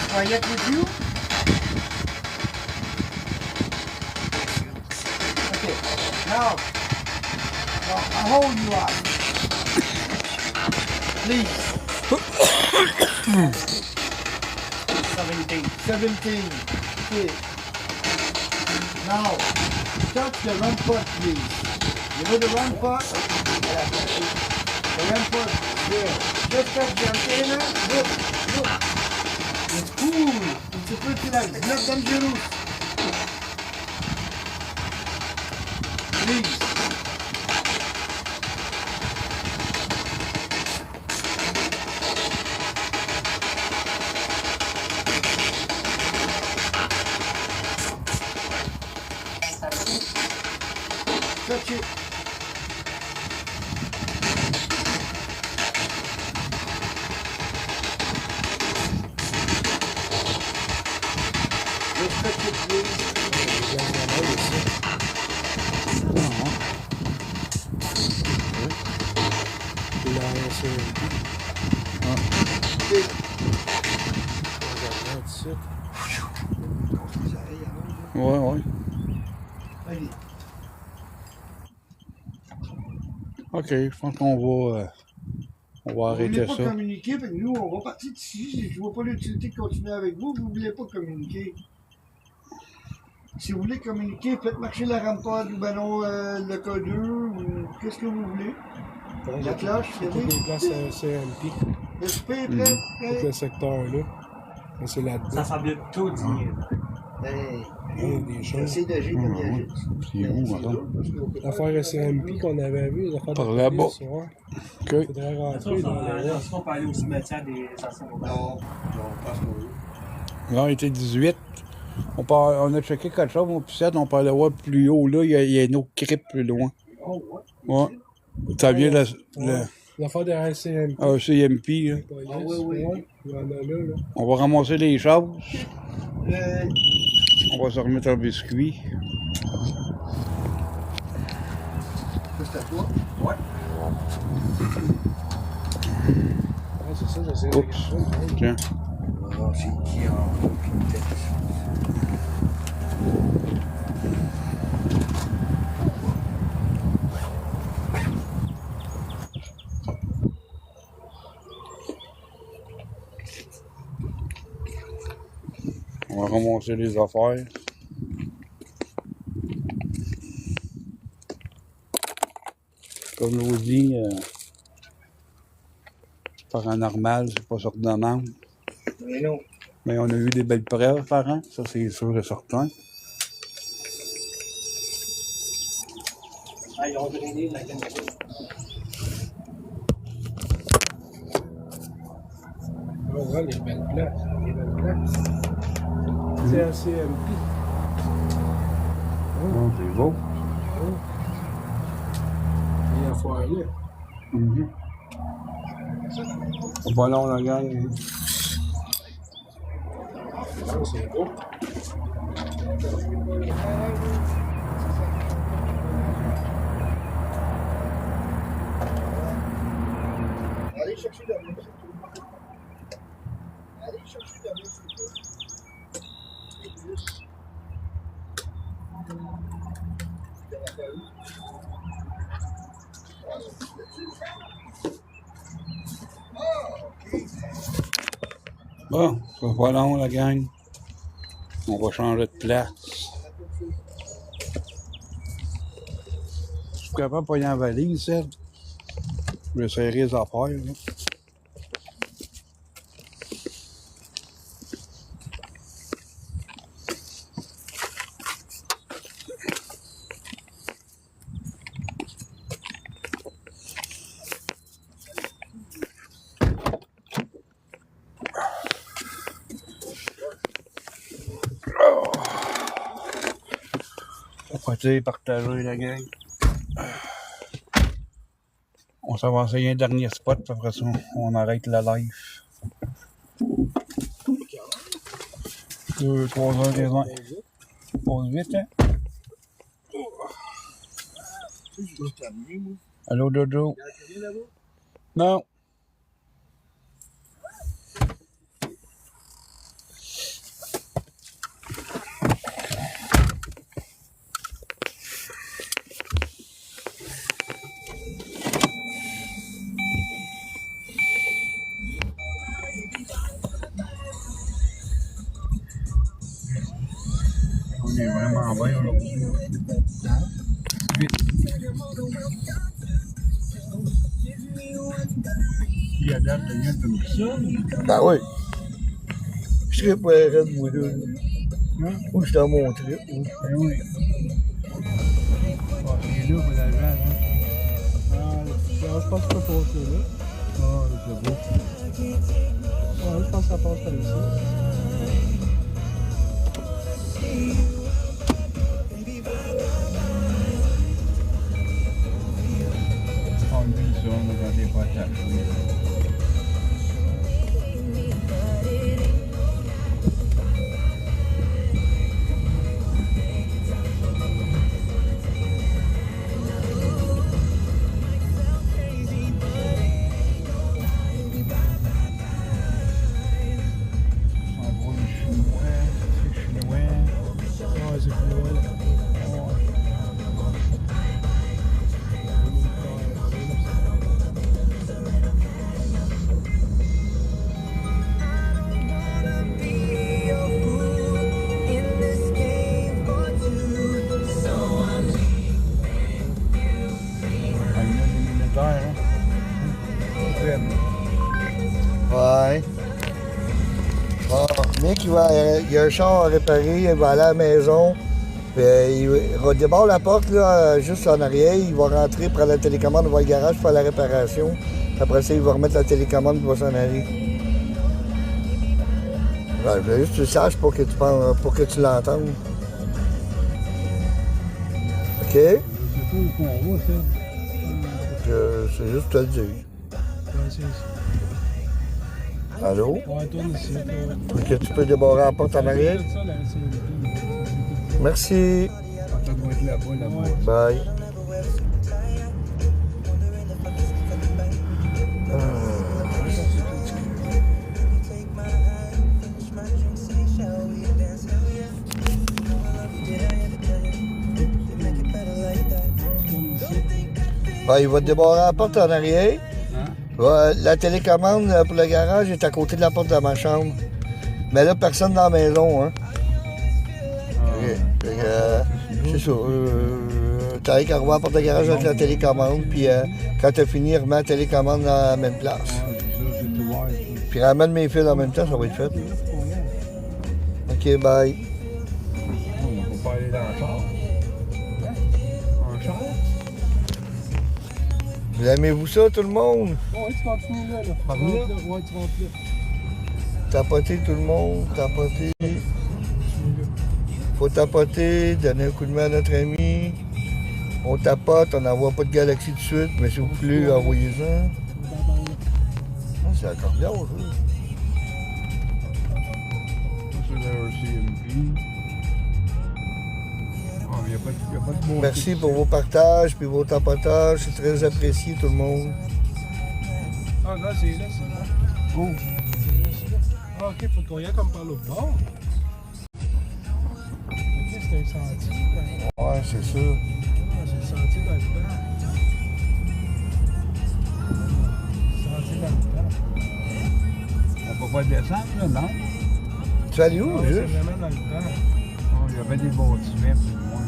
Quiet with you? Okay, now I'll hold you up. Please. 17. Okay. Now, touch the run foot, please. You know the run foot? Yeah. The run foot, there. Just touch the antenna. Look. It's cool. It's a pretty nice. It's not dangerous. Please. Touch it. Just touch it, please. Ouais. Allez. OK, je pense qu'on va Vous voulez arrêter pas ça. communiquer avec nous, on va partir d'ici. Je vois pas l'utilité de continuer avec vous, vous voulez pas communiquer. Si vous voulez communiquer, faites marcher la rampade ou ben non, le codeur ou qu'est-ce que vous voulez. La cloche, C'est toutes les places CMP. le souper est prêt. Tout le secteur-là. Mais c'est là-dedans. Ça semblait tout dire. Des choses. C'est de G comme il y a juste. C'est où, attends? L'affaire SCMP qu'on avait vue, l'affaire Par de là-bas. police, ouais. OK. Il faudrait rentrer dans la Est-ce qu'on peut aller au cimetière des anciens combattants? Non, je pense que Là, on était 18. On a checké quelque chose, mon piscette, on peut aller voir plus haut. Là, il y a une autre crypte plus loin. oh, Ouais. Ça vient de L'affaire de SCMP. CMP. Là. oui. Il y en a là. On va ramasser les choses. On va se remettre un biscuit. C'est à toi. Ouais, c'est ça, j'essaie de Oups. Tiens. Ah, c'est qui en vitesse. On va ramasser les affaires. Comme je vous dis, paranormal, c'est pas sorti de même. Mais non. Mais on a eu des belles preuves, parents, ça c'est sûr et certain. Ah, ils ont drainé la caméra. On voit les belles places. Les belles places. C'est un CMP. Oh, c'est beau. Il y a foire là. C'est pas long la gang. Ça, c'est beau. Allez chercher la main. Allez chercher la main. Bon, c'est pas long la gang. On va changer de place. Je suis capable de pogner en valise, Seb. Je vais serrer les affaires, là. Partager la gang. On s'en va essayer un dernier spot, puis après ça, on arrête la live. 2, 3 heures, 15 heures. Pause vite, hein? Allô, Dodo? Non. On est vraiment bien aujourd'hui. Vite. Il y a date de mieux comme ça. Ben oui. Je serais pas arrêté de moi là. Moi, je t'en montrais. Ben oui. Ah, c'est là pour l'agent, hein? Je pense que ça passe là. Ah, c'est beau. Ouais, je pense que ça passe par ici. On lui ça, on va garder pas attaché. Ouais, c'est plus loin. Bon, Nick, il y a un char à réparer, il va aller à la maison. Puis, il redébarre la porte, là, juste en arrière. Il va rentrer, prendre la télécommande, voir le garage, faire la réparation. Après ça, il va remettre la télécommande, il va s'en aller. Ouais, je veux juste que tu le saches pour que tu l'entendes. OK? C'est pas où qu'on va, ça. C'est juste te le dire. Ouais, c'est ça. Allô? Ouais, tourne ici. OK, tu peux débarrer la porte en arrière? Ça, là, c'est... Merci. Ça doit être là-bas, là-bas. Bye. Ben, il va te débarrer la porte en arrière. La télécommande pour le garage est à côté de la porte de ma chambre. Mais là, personne dans la maison, hein. C'est ça. T'as qu'à revoir la porte de garage avec la télécommande, puis quand t'as fini, remets la télécommande dans la même place. Puis ramène mes fils en même temps, ça va être fait. OK, bye. On va pas aller dans le char. En char? Vous aimez-vous ça, tout le monde? Ouais, tu continues là. Par là? Ouais, tu rentres là. Tapoter tout le monde, tapoter. Faut tapoter, donner un coup de main à notre ami. On tapote, on n'envoie pas de galaxie de suite, mais s'il vous plaît, envoyez-en. Ah, c'est encore bien, ça. C'est le RCMP. Ah, il n'y a pas de bon. Merci pour vos partages puis vos tapotages. C'est très apprécié, tout le monde. Ah, là, c'est là. Oh. Ah, ok, faut qu'on y aille comme par l'autre bord. Ok, c'est un sentier. Ouais, c'est ça. Ah, c'est le sentier dans le temps. Sentier dans le temps. On peut pas descendre, là, non? Tu vas aller où, Ah, c'est juste? vraiment dans le temps. Oh, il y avait des bâtiments plus loin.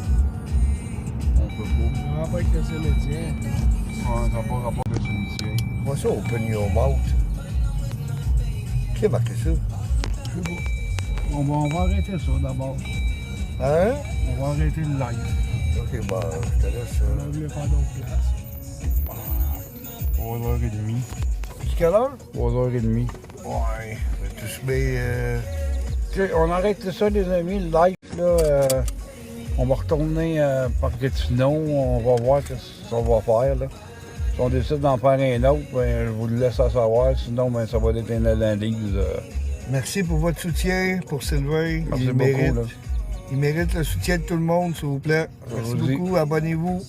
On peut pas. Ça va pas avec le cimetière. Ouais, ça n'a pas rapport avec le cimetière. Moi, ça, open your mouth. Qui a marqué ça? Je sais pas. On va arrêter ça d'abord. Hein? On va arrêter le live. Ok, bah, je te laisse. On voulait faire d'autres places. 3h30. Puis quelle heure? 3h30. Ouais. Tu se mets. On arrête ça, les amis, le live, là. On va retourner par Gatineau, on va voir ce qu'on va faire, là. Si on décide d'en faire un autre, ben, je vous le laisse à savoir, sinon, ben, ça va être une analyse. Merci pour votre soutien, pour Sylvain. Merci Il beaucoup, mérite. là. Il mérite le soutien de tout le monde, s'il vous plaît. Merci vous dis. beaucoup, abonnez-vous.